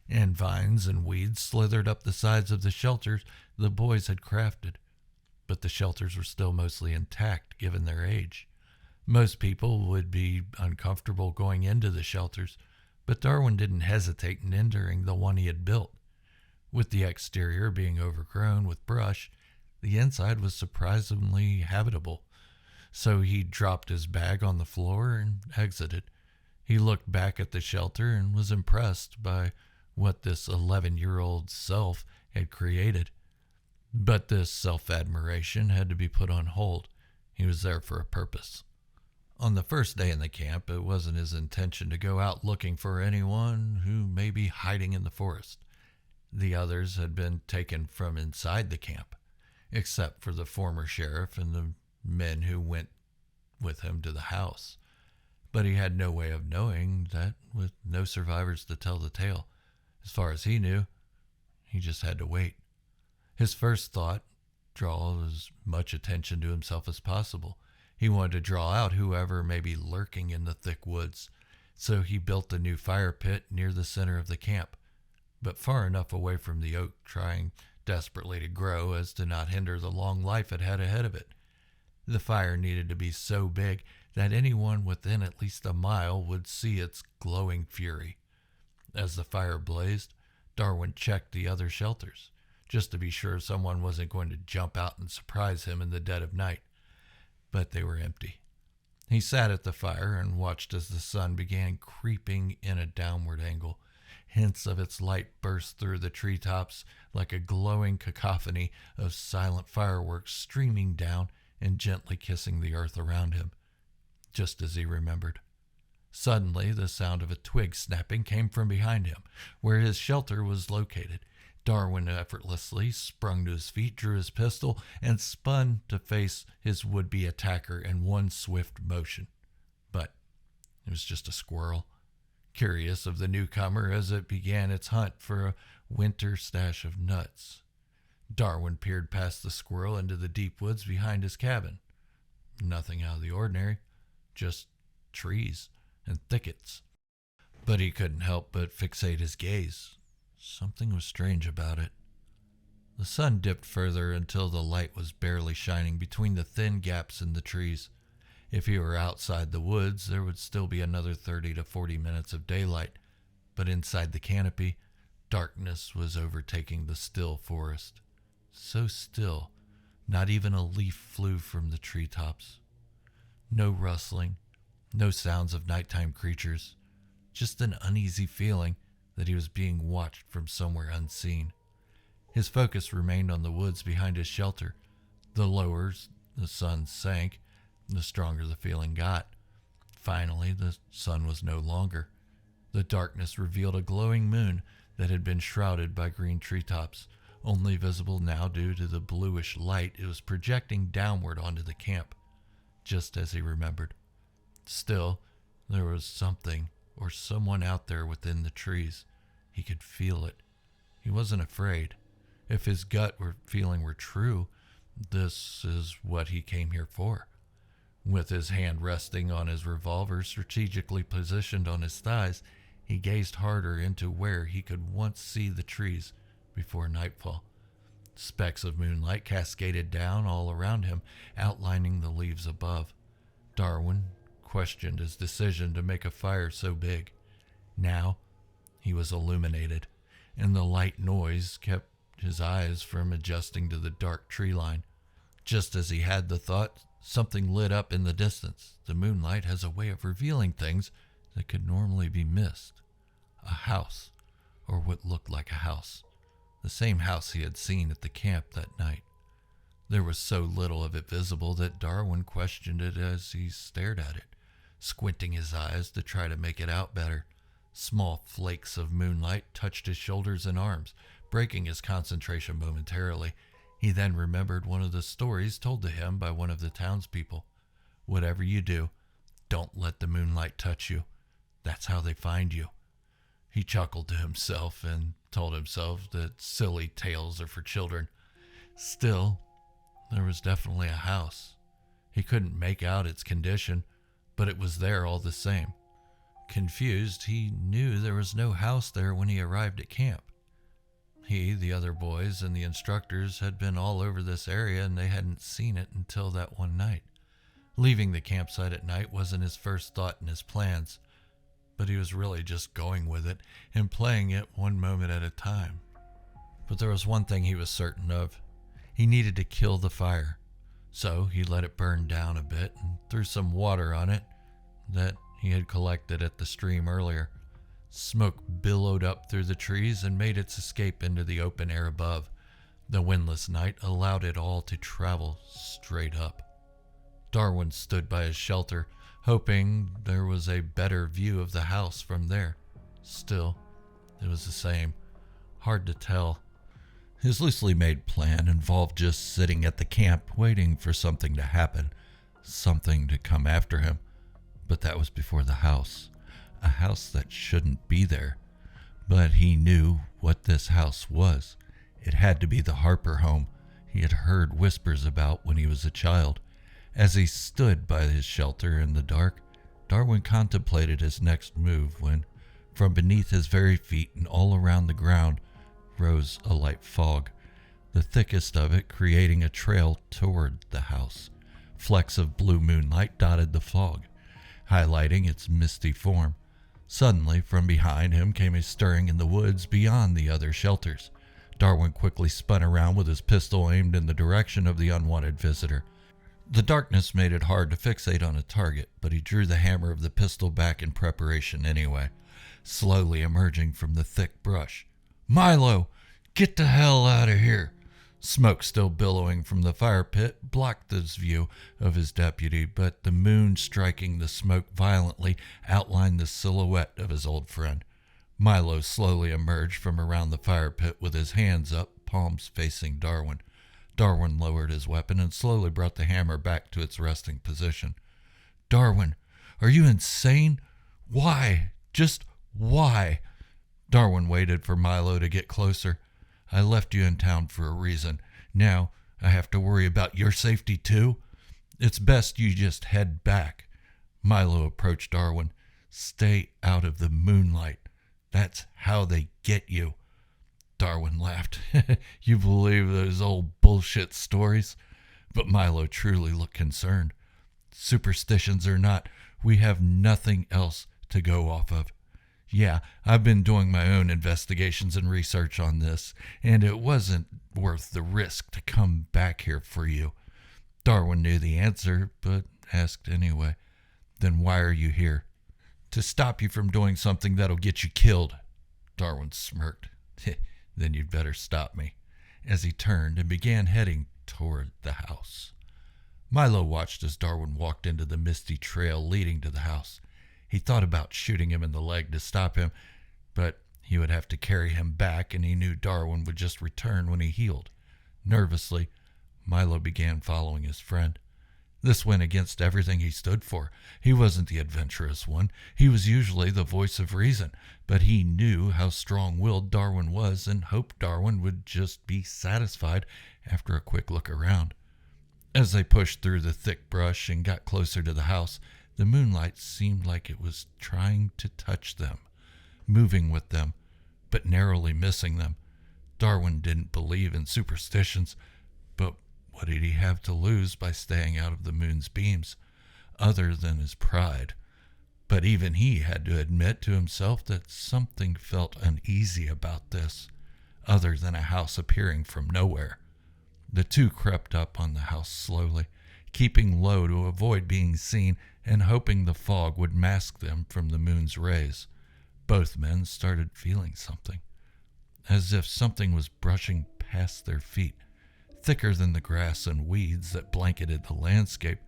and vines and weeds slithered up the sides of the shelters the boys had crafted. But the shelters were still mostly intact given their age. Most people would be uncomfortable going into the shelters, but Darwin didn't hesitate in entering the one he had built. With the exterior being overgrown with brush, the inside was surprisingly habitable. So he dropped his bag on the floor and exited. He looked back at the shelter and was impressed by what this 11-year-old self had created. But this self-admiration had to be put on hold. He was there for a purpose. On the first day in the camp, it wasn't his intention to go out looking for anyone who may be hiding in the forest. The others had been taken from inside the camp, except for the former sheriff and the men who went with him to the house. But he had no way of knowing that with no survivors to tell the tale. As far as he knew, he just had to wait. His first thought, draw as much attention to himself as possible. He wanted to draw out whoever may be lurking in the thick woods, so he built a new fire pit near the center of the camp, but far enough away from the oak, trying desperately to grow as to not hinder the long life it had ahead of it. The fire needed to be so big that anyone within at least a mile would see its glowing fury. As the fire blazed, Darwin checked the other shelters, just to be sure someone wasn't going to jump out and surprise him in the dead of night. But they were empty. He sat at the fire and watched as the sun began creeping in a downward angle. Hints of its light burst through the treetops like a glowing cacophony of silent fireworks streaming down and gently kissing the earth around him, just as he remembered. Suddenly, the sound of a twig snapping came from behind him, where his shelter was located. Darwin effortlessly sprung to his feet, drew his pistol, and spun to face his would-be attacker in one swift motion. But it was just a squirrel, curious of the newcomer as it began its hunt for a winter stash of nuts. Darwin peered past the squirrel into the deep woods behind his cabin. Nothing out of the ordinary, just trees and thickets. But he couldn't help but fixate his gaze. Something was strange about it. The sun dipped further until the light was barely shining between the thin gaps in the trees. If he were outside the woods, there would still be another 30 to 40 minutes of daylight, but inside the canopy, darkness was overtaking the still forest. So still, not even a leaf flew from the treetops. No rustling, no sounds of nighttime creatures, just an uneasy feeling that he was being watched from somewhere unseen. His focus remained on the woods behind his shelter. The lower the sun sank, the stronger the feeling got. Finally, the sun was no longer. The darkness revealed a glowing moon that had been shrouded by green treetops, only visible now due to the bluish light it was projecting downward onto the camp, just as he remembered. Still, there was something or someone out there within the trees. He could feel it. He wasn't afraid. If his feeling were true, this is what he came here for. With his hand resting on his revolver strategically positioned on his thighs, he gazed harder into where he could once see the trees before nightfall. Specks of moonlight cascaded down all around him, outlining the leaves above. Darwin questioned his decision to make a fire so big. Now he was illuminated, and the light noise kept his eyes from adjusting to the dark tree line. Just as he had the thought, something lit up in the distance. The moonlight has a way of revealing things that could normally be missed. A house, or what looked like a house. The same house he had seen at the camp that night. There was so little of it visible that Darwin questioned it as he stared at it, squinting his eyes to try to make it out better. Small flakes of moonlight touched his shoulders and arms, breaking his concentration momentarily. He then remembered one of the stories told to him by one of the townspeople. Whatever you do, don't let the moonlight touch you. That's how they find you. He chuckled to himself and told himself that silly tales are for children. Still, there was definitely a house. He couldn't make out its condition, but it was there all the same. Confused, he knew there was no house there when he arrived at camp. He, the other boys, and the instructors had been all over this area, and they hadn't seen it until that one night. Leaving the campsite at night wasn't his first thought in his plans, but he was really just going with it and playing it one moment at a time. But there was one thing he was certain of. He needed to kill the fire. So he let it burn down a bit and threw some water on it that he had collected at the stream earlier. Smoke billowed up through the trees and made its escape into the open air above. The windless night allowed it all to travel straight up. Darwin stood by his shelter, hoping there was a better view of the house from there. Still, it was the same. Hard to tell. His loosely made plan involved just sitting at the camp waiting for something to happen, something to come after him. But that was before the house. A house that shouldn't be there. But he knew what this house was. It had to be the Harper home he had heard whispers about when he was a child. As he stood by his shelter in the dark, Darwin contemplated his next move when, from beneath his very feet and all around the ground, rose a light fog, the thickest of it creating a trail toward the house. Flecks of blue moonlight dotted the fog, highlighting its misty form. Suddenly, from behind him came a stirring in the woods beyond the other shelters. Darwin quickly spun around with his pistol aimed in the direction of the unwanted visitor. The darkness made it hard to fixate on a target, but he drew the hammer of the pistol back in preparation anyway, slowly emerging from the thick brush. "Milo, get the hell out of here!" Smoke still billowing from the fire pit blocked his view of his deputy, but the moon striking the smoke violently outlined the silhouette of his old friend. Milo slowly emerged from around the fire pit with his hands up, palms facing Darwin. Darwin lowered his weapon and slowly brought the hammer back to its resting position. "Darwin, are you insane? Why? Just why?" Darwin waited for Milo to get closer. "I left you in town for a reason. Now I have to worry about your safety too? It's best you just head back." Milo approached Darwin. "Stay out of the moonlight. That's how they get you." Darwin laughed. "You believe those old bullshit stories?" But Milo truly looked concerned. "Superstitions or not, we have nothing else to go off of. Yeah, I've been doing my own investigations and research on this, and it wasn't worth the risk to come back here for you." Darwin knew the answer, but asked anyway. "Then why are you here?" "To stop you from doing something that'll get you killed." Darwin smirked. "Then you'd better stop me," as he turned and began heading toward the house. Milo watched as Darwin walked into the misty trail leading to the house. He thought about shooting him in the leg to stop him, but He would have to carry him back, and he knew Darwin would just return when he healed. Nervously, Milo began following his friend. This went against everything he stood for. He wasn't the adventurous one. He was usually the voice of reason, but he knew how strong-willed Darwin was and hoped Darwin would just be satisfied after a quick look around. As they pushed through the thick brush and got closer to the house, the moonlight seemed like it was trying to touch them, moving with them, but narrowly missing them. Darwin didn't believe in superstitions, but what did he have to lose by staying out of the moon's beams, other than his pride? But even he had to admit to himself that something felt uneasy about this, other than a house appearing from nowhere. The two crept up on the house slowly, keeping low to avoid being seen and hoping the fog would mask them from the moon's rays. Both men started feeling something, as if something was brushing past their feet, thicker than the grass and weeds that blanketed the landscape,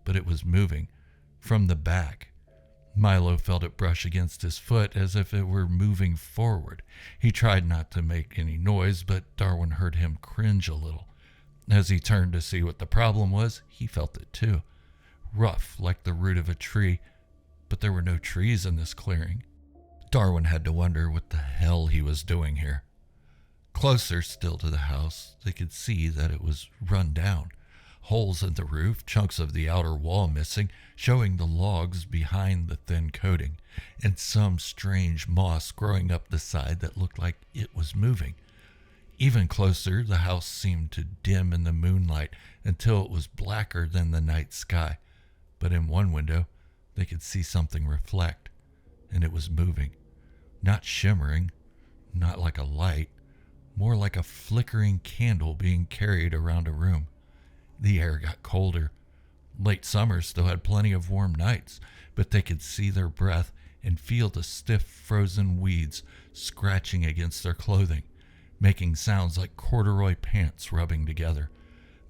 but it was moving from the back. Milo felt it brush against his foot as if it were moving forward. He tried not to make any noise, but Darwin heard him cringe a little. As he turned to see what the problem was, he felt it too. Rough like the root of a tree, but there were no trees in this clearing. Darwin had to wonder what the hell he was doing here. Closer still to the house, they could see that it was run down. Holes in the roof, chunks of the outer wall missing, showing the logs behind the thin coating, and some strange moss growing up the side that looked like it was moving. Even closer, the house seemed to dim in the moonlight until it was blacker than the night sky. But in one window, they could see something reflect, and it was moving. Not shimmering, not like a light, more like a flickering candle being carried around a room. The air got colder. Late summer still had plenty of warm nights, but they could see their breath and feel the stiff frozen weeds scratching against their clothing, making sounds like corduroy pants rubbing together.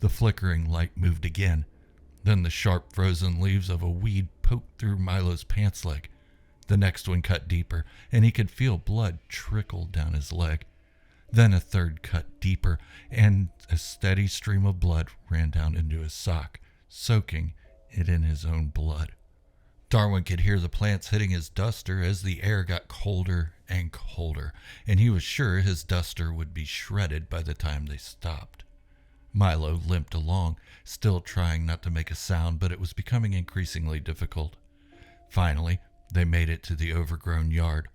The flickering light moved again. Then the sharp frozen leaves of a weed poked through Milo's pants leg. The next one cut deeper, and he could feel blood trickle down his leg. Then a third cut deeper, and a steady stream of blood ran down into his sock, soaking it in his own blood. Darwin could hear the plants hitting his duster as the air got colder and colder, and he was sure his duster would be shredded by the time they stopped. Milo limped along, still trying not to make a sound, but it was becoming increasingly difficult. Finally, they made it to the overgrown yard.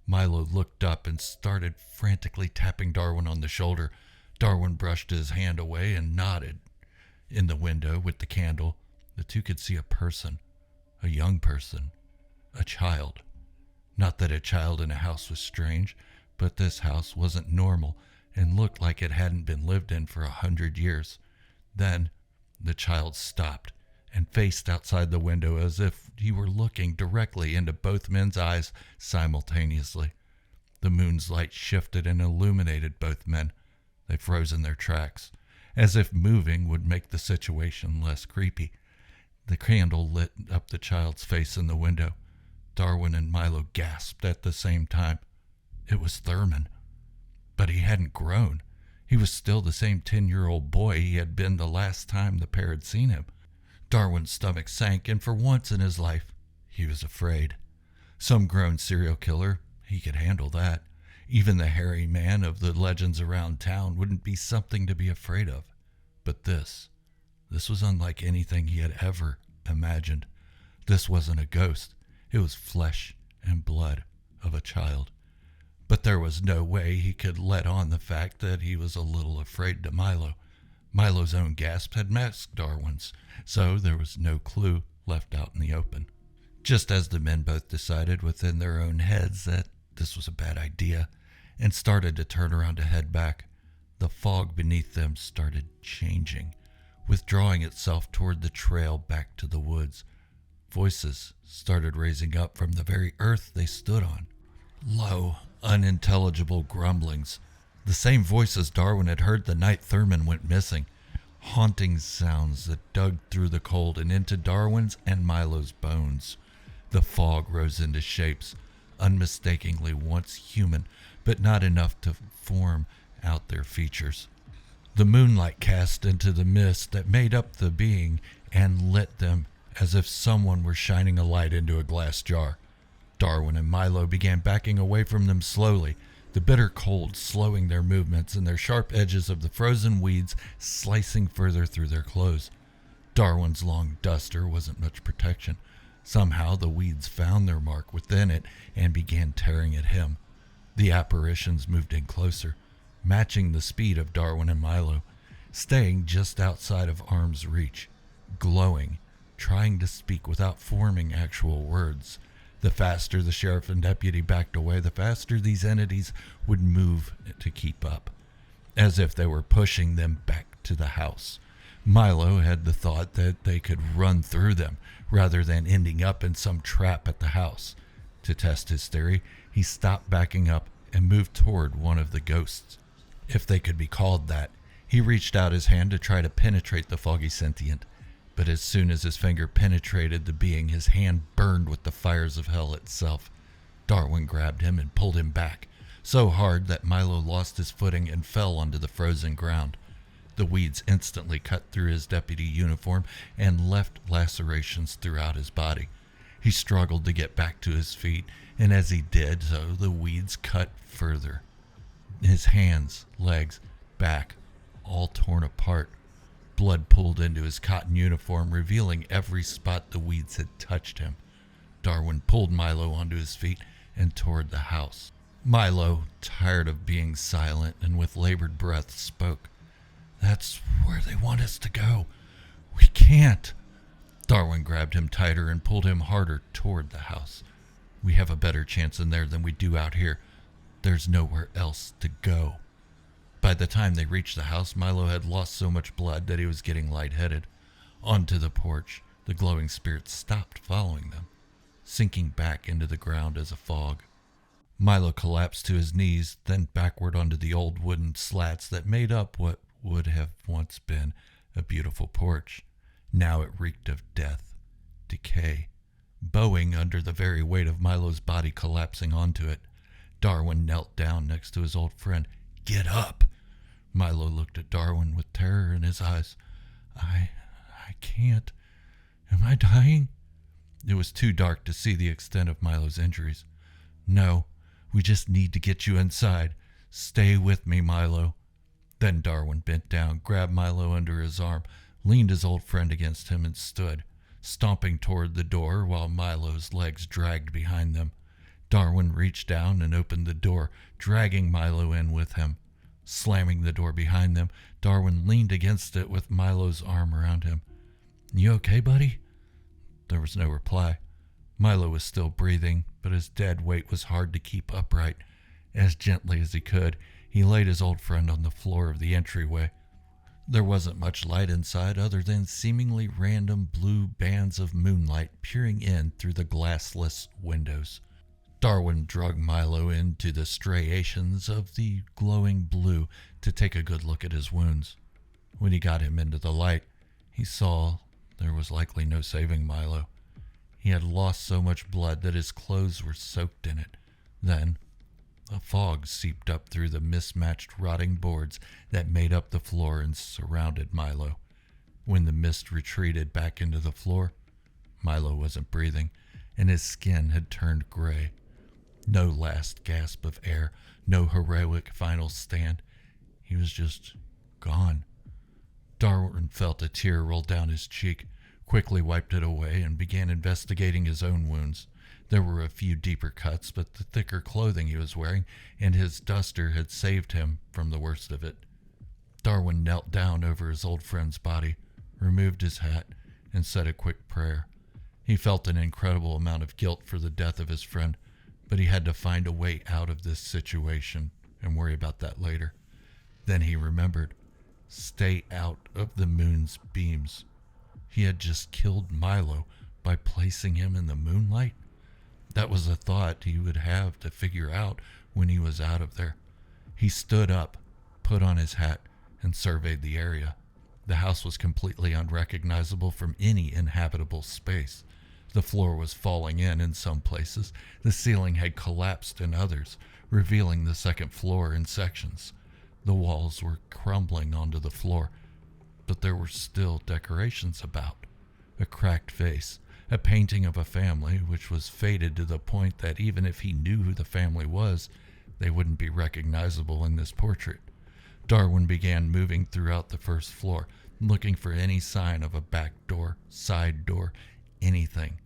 Milo looked up and started frantically tapping Darwin on the shoulder. Darwin brushed his hand away and nodded. In the window with the candle, the two could see a person, a young person, a child. Not that a child in a house was strange, but this house wasn't normal and looked like it hadn't been lived in for 100 years. Then the child stopped and faced outside the window as if he were looking directly into both men's eyes simultaneously. The moon's light shifted and illuminated both men. They froze in their tracks, as if moving would make the situation less creepy. The candle lit up the child's face in the window. Darwin and Milo gasped at the same time. It was Thurman. But he hadn't grown. He was still the same 10-year-old boy he had been the last time the pair had seen him. Darwin's stomach sank, and for once in his life, he was afraid. Some grown serial killer, he could handle that. Even the hairy man of the legends around town wouldn't be something to be afraid of. But this was unlike anything he had ever imagined. This wasn't a ghost. It was flesh and blood of a child. But there was no way he could let on the fact that he was a little afraid to Milo. Milo's own gasp had masked Darwin's, so there was no clue left out in the open. Just as the men both decided within their own heads that this was a bad idea and started to turn around to head back, the fog beneath them started changing, withdrawing itself toward the trail back to the woods. Voices started raising up from the very earth they stood on. Low, unintelligible grumblings. The same voices Darwin had heard the night Thurman went missing. Haunting sounds that dug through the cold and into Darwin's and Milo's bones. The fog rose into shapes, unmistakably once human, but not enough to form out their features. The moonlight cast into the mist that made up the being and lit them as if someone were shining a light into a glass jar. Darwin and Milo began backing away from them slowly, the bitter cold slowing their movements and their sharp edges of the frozen weeds slicing further through their clothes. Darwin's long duster wasn't much protection. Somehow the weeds found their mark within it and began tearing at him. The apparitions moved in closer, matching the speed of Darwin and Milo, staying just outside of arm's reach, glowing, trying to speak without forming actual words. The faster the sheriff and deputy backed away, the faster these entities would move to keep up, as if they were pushing them back to the house. Milo had the thought that they could run through them rather than ending up in some trap at the house. To test his theory, he stopped backing up and moved toward one of the ghosts, if they could be called that. He reached out his hand to try to penetrate the foggy sentient, but as soon as his finger penetrated the being, his hand burned with the fires of hell itself. Darwin grabbed him and pulled him back, so hard that Milo lost his footing and fell onto the frozen ground. The weeds instantly cut through his deputy uniform and left lacerations throughout his body. He struggled to get back to his feet, and as he did so, the weeds cut further. His hands, legs, back, all torn apart. Blood pooled into his cotton uniform, revealing every spot the weeds had touched him. Darwin pulled Milo onto his feet and toward the house. Milo, tired of being silent and with labored breath, spoke. "That's where they want us to go. We can't." Darwin grabbed him tighter and pulled him harder toward the house. "We have a better chance in there than we do out here. There's nowhere else to go." By the time they reached the house, Milo had lost so much blood that he was getting lightheaded. Onto the porch, the glowing spirits stopped following them, sinking back into the ground as a fog. Milo collapsed to his knees, then backward onto the old wooden slats that made up what would have once been a beautiful porch. Now it reeked of death, decay, bowing under the very weight of Milo's body collapsing onto it. Darwin knelt down next to his old friend. "Get up!" Milo looked at Darwin with terror in his eyes. I can't. Am I dying?" It was too dark to see the extent of Milo's injuries. "No, we just need to get you inside. Stay with me, Milo." Then Darwin bent down, grabbed Milo under his arm, leaned his old friend against him, and stood, stomping toward the door while Milo's legs dragged behind them. Darwin reached down and opened the door, dragging Milo in with him. Slamming the door behind them, Darwin leaned against it with Milo's arm around him. "You okay, buddy?" There was no reply. Milo was still breathing, but his dead weight was hard to keep upright. As gently as he could, he laid his old friend on the floor of the entryway. There wasn't much light inside other than seemingly random blue bands of moonlight peering in through the glassless windows. Darwin dragged Milo into the striations of the glowing blue to take a good look at his wounds. When he got him into the light, he saw there was likely no saving Milo. He had lost so much blood that his clothes were soaked in it. Then, a fog seeped up through the mismatched rotting boards that made up the floor and surrounded Milo. When the mist retreated back into the floor, Milo wasn't breathing, and his skin had turned gray. No last gasp of air, no heroic final stand. He was just gone. Darwin felt a tear roll down his cheek, quickly wiped it away, and began investigating his own wounds. There were a few deeper cuts, but the thicker clothing he was wearing and his duster had saved him from the worst of it. Darwin knelt down over his old friend's body, removed his hat, and said a quick prayer. He felt an incredible amount of guilt for the death of his friend, but he had to find a way out of this situation and worry about that later. Then he remembered. Stay out of the moon's beams. He had just killed Milo by placing him in the moonlight. That was a thought he would have to figure out when he was out of there. He stood up, put on his hat, and surveyed the area. The house was completely unrecognizable from any inhabitable space. The floor was falling in some places. The ceiling had collapsed in others, revealing the second floor in sections. The walls were crumbling onto the floor, but there were still decorations about. A cracked vase, a painting of a family which was faded to the point that even if he knew who the family was, they wouldn't be recognizable in this portrait. Darwin began moving throughout the first floor, looking for any sign of a back door, side door, anything.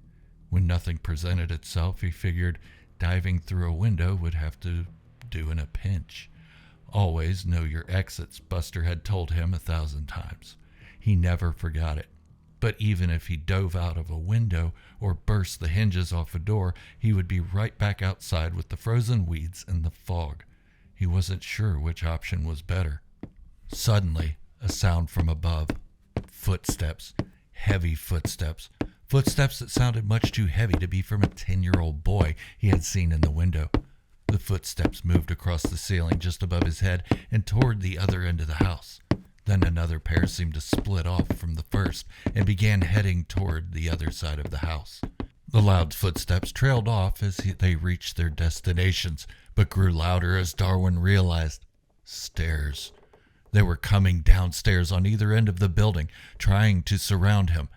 When nothing presented itself, he figured diving through a window would have to do in a pinch. Always know your exits, Buster had told him 1,000 times. He never forgot it. But even if he dove out of a window or burst the hinges off a door, he would be right back outside with the frozen weeds and the fog. He wasn't sure which option was better. Suddenly, a sound from above. Footsteps. Heavy footsteps. Footsteps that sounded much too heavy to be from a 10-year-old boy he had seen in the window. The footsteps moved across the ceiling just above his head and toward the other end of the house. Then another pair seemed to split off from the first and began heading toward the other side of the house. The loud footsteps trailed off as they reached their destinations, but grew louder as Darwin realized. Stairs. They were coming downstairs on either end of the building, trying to surround him.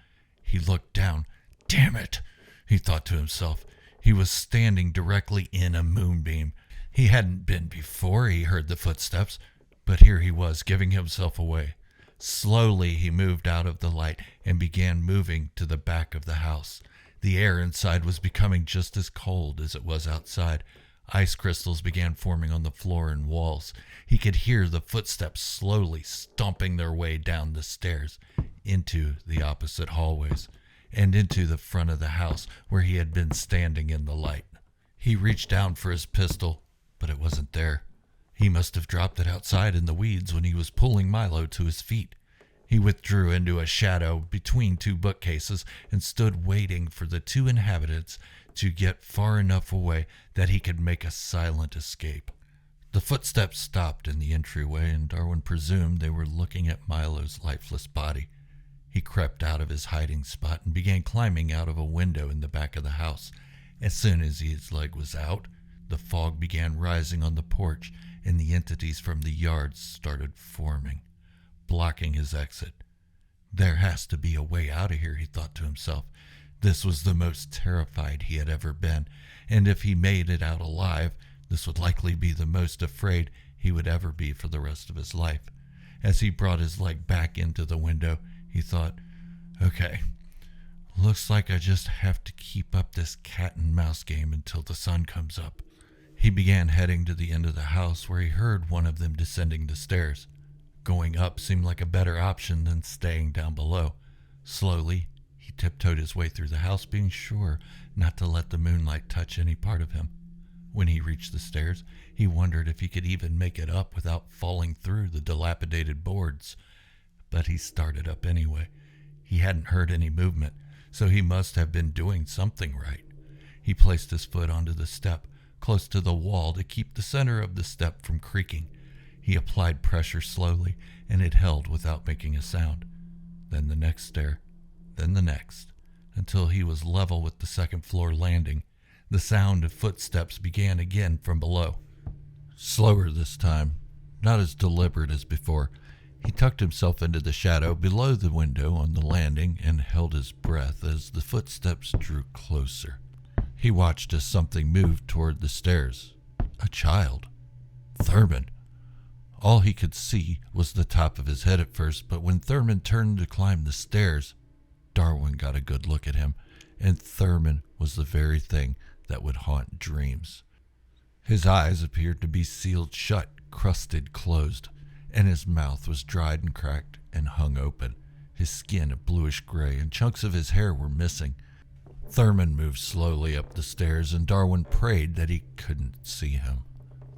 He looked down. Damn it, he thought to himself. He was standing directly in a moonbeam. He hadn't been before he heard the footsteps, but here he was, giving himself away. Slowly he moved out of the light and began moving to the back of the house. The air inside was becoming just as cold as it was outside. Ice crystals began forming on the floor and walls. He could hear the footsteps slowly stomping their way down the stairs, into the opposite hallways, and into the front of the house where he had been standing in the light. He reached down for his pistol, but it wasn't there. He must have dropped it outside in the weeds when he was pulling Milo to his feet. He withdrew into a shadow between two bookcases and stood waiting for the two inhabitants to get far enough away that he could make a silent escape. The footsteps stopped in the entryway, and Darwin presumed they were looking at Milo's lifeless body. He crept out of his hiding spot and began climbing out of a window in the back of the house. As soon as his leg was out, the fog began rising on the porch, and the entities from the yards started forming, blocking his exit. There has to be a way out of here, he thought to himself. This was the most terrified he had ever been, and if he made it out alive, this would likely be the most afraid he would ever be for the rest of his life. As he brought his leg back into the window, he thought, okay, looks like I just have to keep up this cat and mouse game until the sun comes up. He began heading to the end of the house where he heard one of them descending the stairs. Going up seemed like a better option than staying down below. Slowly, he tiptoed his way through the house, being sure not to let the moonlight touch any part of him. When he reached the stairs, he wondered if he could even make it up without falling through the dilapidated boards. But he started up anyway. He hadn't heard any movement, so he must have been doing something right. He placed his foot onto the step, close to the wall to keep the center of the step from creaking. He applied pressure slowly, and it held without making a sound. Then the next stair, then the next, until he was level with the second floor landing. The sound of footsteps began again from below. Slower this time, not as deliberate as before. He tucked himself into the shadow below the window on the landing and held his breath as the footsteps drew closer. He watched as something moved toward the stairs. A child. Thurman. All he could see was the top of his head at first, but when Thurman turned to climb the stairs, Darwin got a good look at him, and Thurman was the very thing that would haunt dreams. His eyes appeared to be sealed shut, crusted closed, and his mouth was dried and cracked and hung open. His skin a bluish gray, and chunks of his hair were missing. Thurman moved slowly up the stairs, and Darwin prayed that he couldn't see him.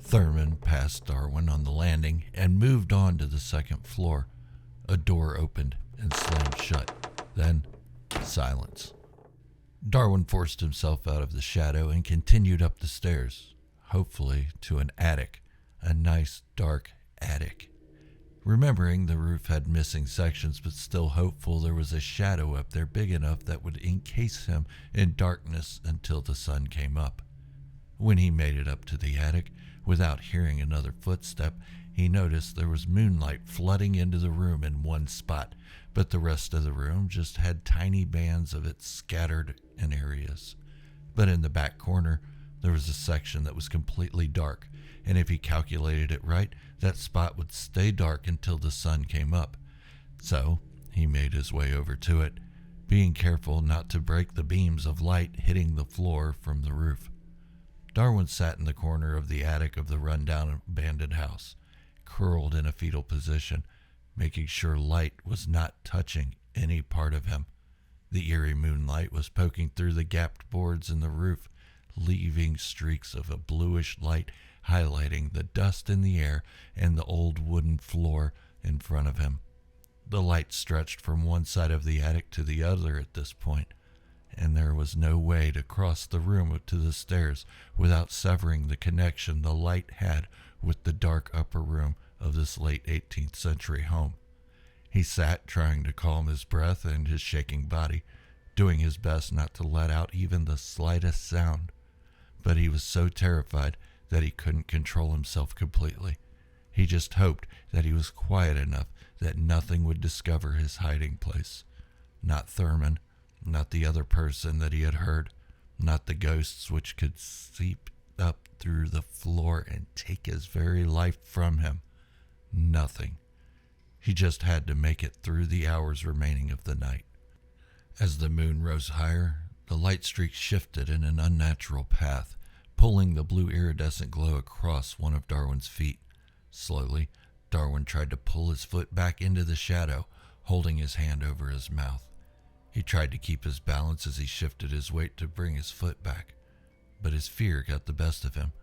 Thurman passed Darwin on the landing and moved on to the second floor. A door opened and slammed shut. Then, silence. Darwin forced himself out of the shadow and continued up the stairs, hopefully to an attic, a nice dark attic. Remembering the roof had missing sections, but still hopeful there was a shadow up there big enough that would encase him in darkness until the sun came up. When he made it up to the attic, without hearing another footstep, he noticed there was moonlight flooding into the room in one spot, but the rest of the room just had tiny bands of it scattered in areas. But in the back corner, there was a section that was completely dark, and if he calculated it right, that spot would stay dark until the sun came up. So he made his way over to it, being careful not to break the beams of light hitting the floor from the roof. Darwin sat in the corner of the attic of the rundown abandoned house, curled in a fetal position, making sure light was not touching any part of him. The eerie moonlight was poking through the gapped boards in the roof, leaving streaks of a bluish light highlighting the dust in the air and the old wooden floor in front of him. The light stretched from one side of the attic to the other at this point, and there was no way to cross the room to the stairs without severing the connection the light had with the dark upper room of this late 18th century home. He sat trying to calm his breath and his shaking body, doing his best not to let out even the slightest sound. But he was so terrified that he couldn't control himself completely. He just hoped that he was quiet enough that nothing would discover his hiding place. Not Thurman, not the other person that he had heard, not the ghosts which could seep up through the floor and take his very life from him. Nothing. He just had to make it through the hours remaining of the night. As the moon rose higher, the light streaks shifted in an unnatural path, pulling the blue iridescent glow across one of Darwin's feet. Slowly, Darwin tried to pull his foot back into the shadow, holding his hand over his mouth. He tried to keep his balance as he shifted his weight to bring his foot back, but his fear got the best of him.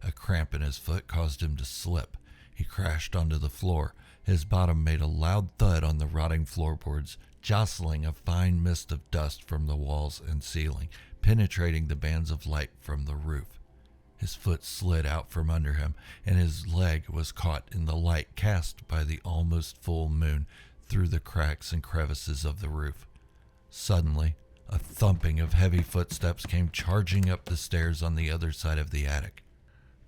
A cramp in his foot caused him to slip. He crashed onto the floor. His bottom made a loud thud on the rotting floorboards, jostling a fine mist of dust from the walls and ceiling, penetrating the bands of light from the roof. His foot slid out from under him, and his leg was caught in the light cast by the almost full moon through the cracks and crevices of the roof. Suddenly, a thumping of heavy footsteps came charging up the stairs on the other side of the attic.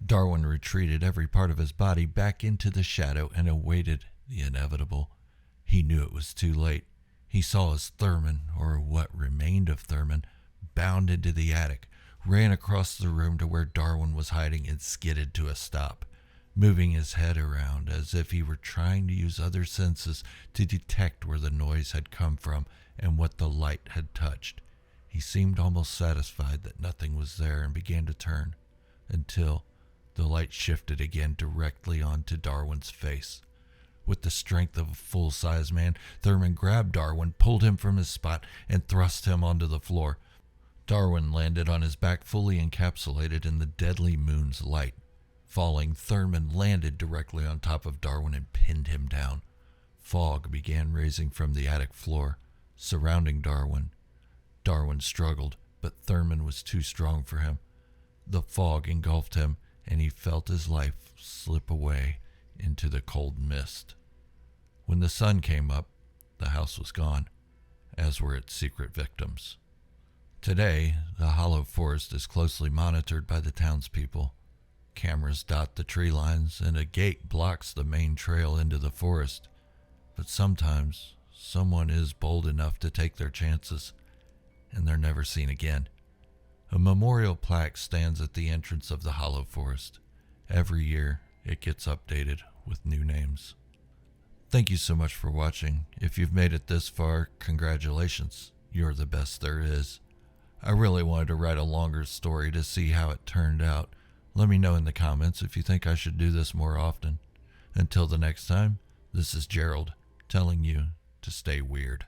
Darwin retreated every part of his body back into the shadow and awaited the inevitable. He knew it was too late. He saw as Thurman, or what remained of Thurman, bound into the attic, ran across the room to where Darwin was hiding and skidded to a stop, moving his head around as if he were trying to use other senses to detect where the noise had come from and what the light had touched. He seemed almost satisfied that nothing was there and began to turn, until the light shifted again directly onto Darwin's face. With the strength of a full-size man, Thurman grabbed Darwin, pulled him from his spot, and thrust him onto the floor. Darwin landed on his back, fully encapsulated in the deadly moon's light. Falling, Thurman landed directly on top of Darwin and pinned him down. Fog began raising from the attic floor, surrounding Darwin. Darwin struggled, but Thurman was too strong for him. The fog engulfed him, and he felt his life slip away into the cold mist. When the sun came up, the house was gone, as were its secret victims. Today, the hollow forest is closely monitored by the townspeople. Cameras dot the tree lines, and a gate blocks the main trail into the forest. But sometimes, someone is bold enough to take their chances, and they're never seen again. A memorial plaque stands at the entrance of the hollow forest. Every year, it gets updated with new names. Thank you so much for watching. If you've made it this far, congratulations. You're the best there is. I really wanted to write a longer story to see how it turned out. Let me know in the comments if you think I should do this more often. Until the next time, this is Gerald telling you to stay weird.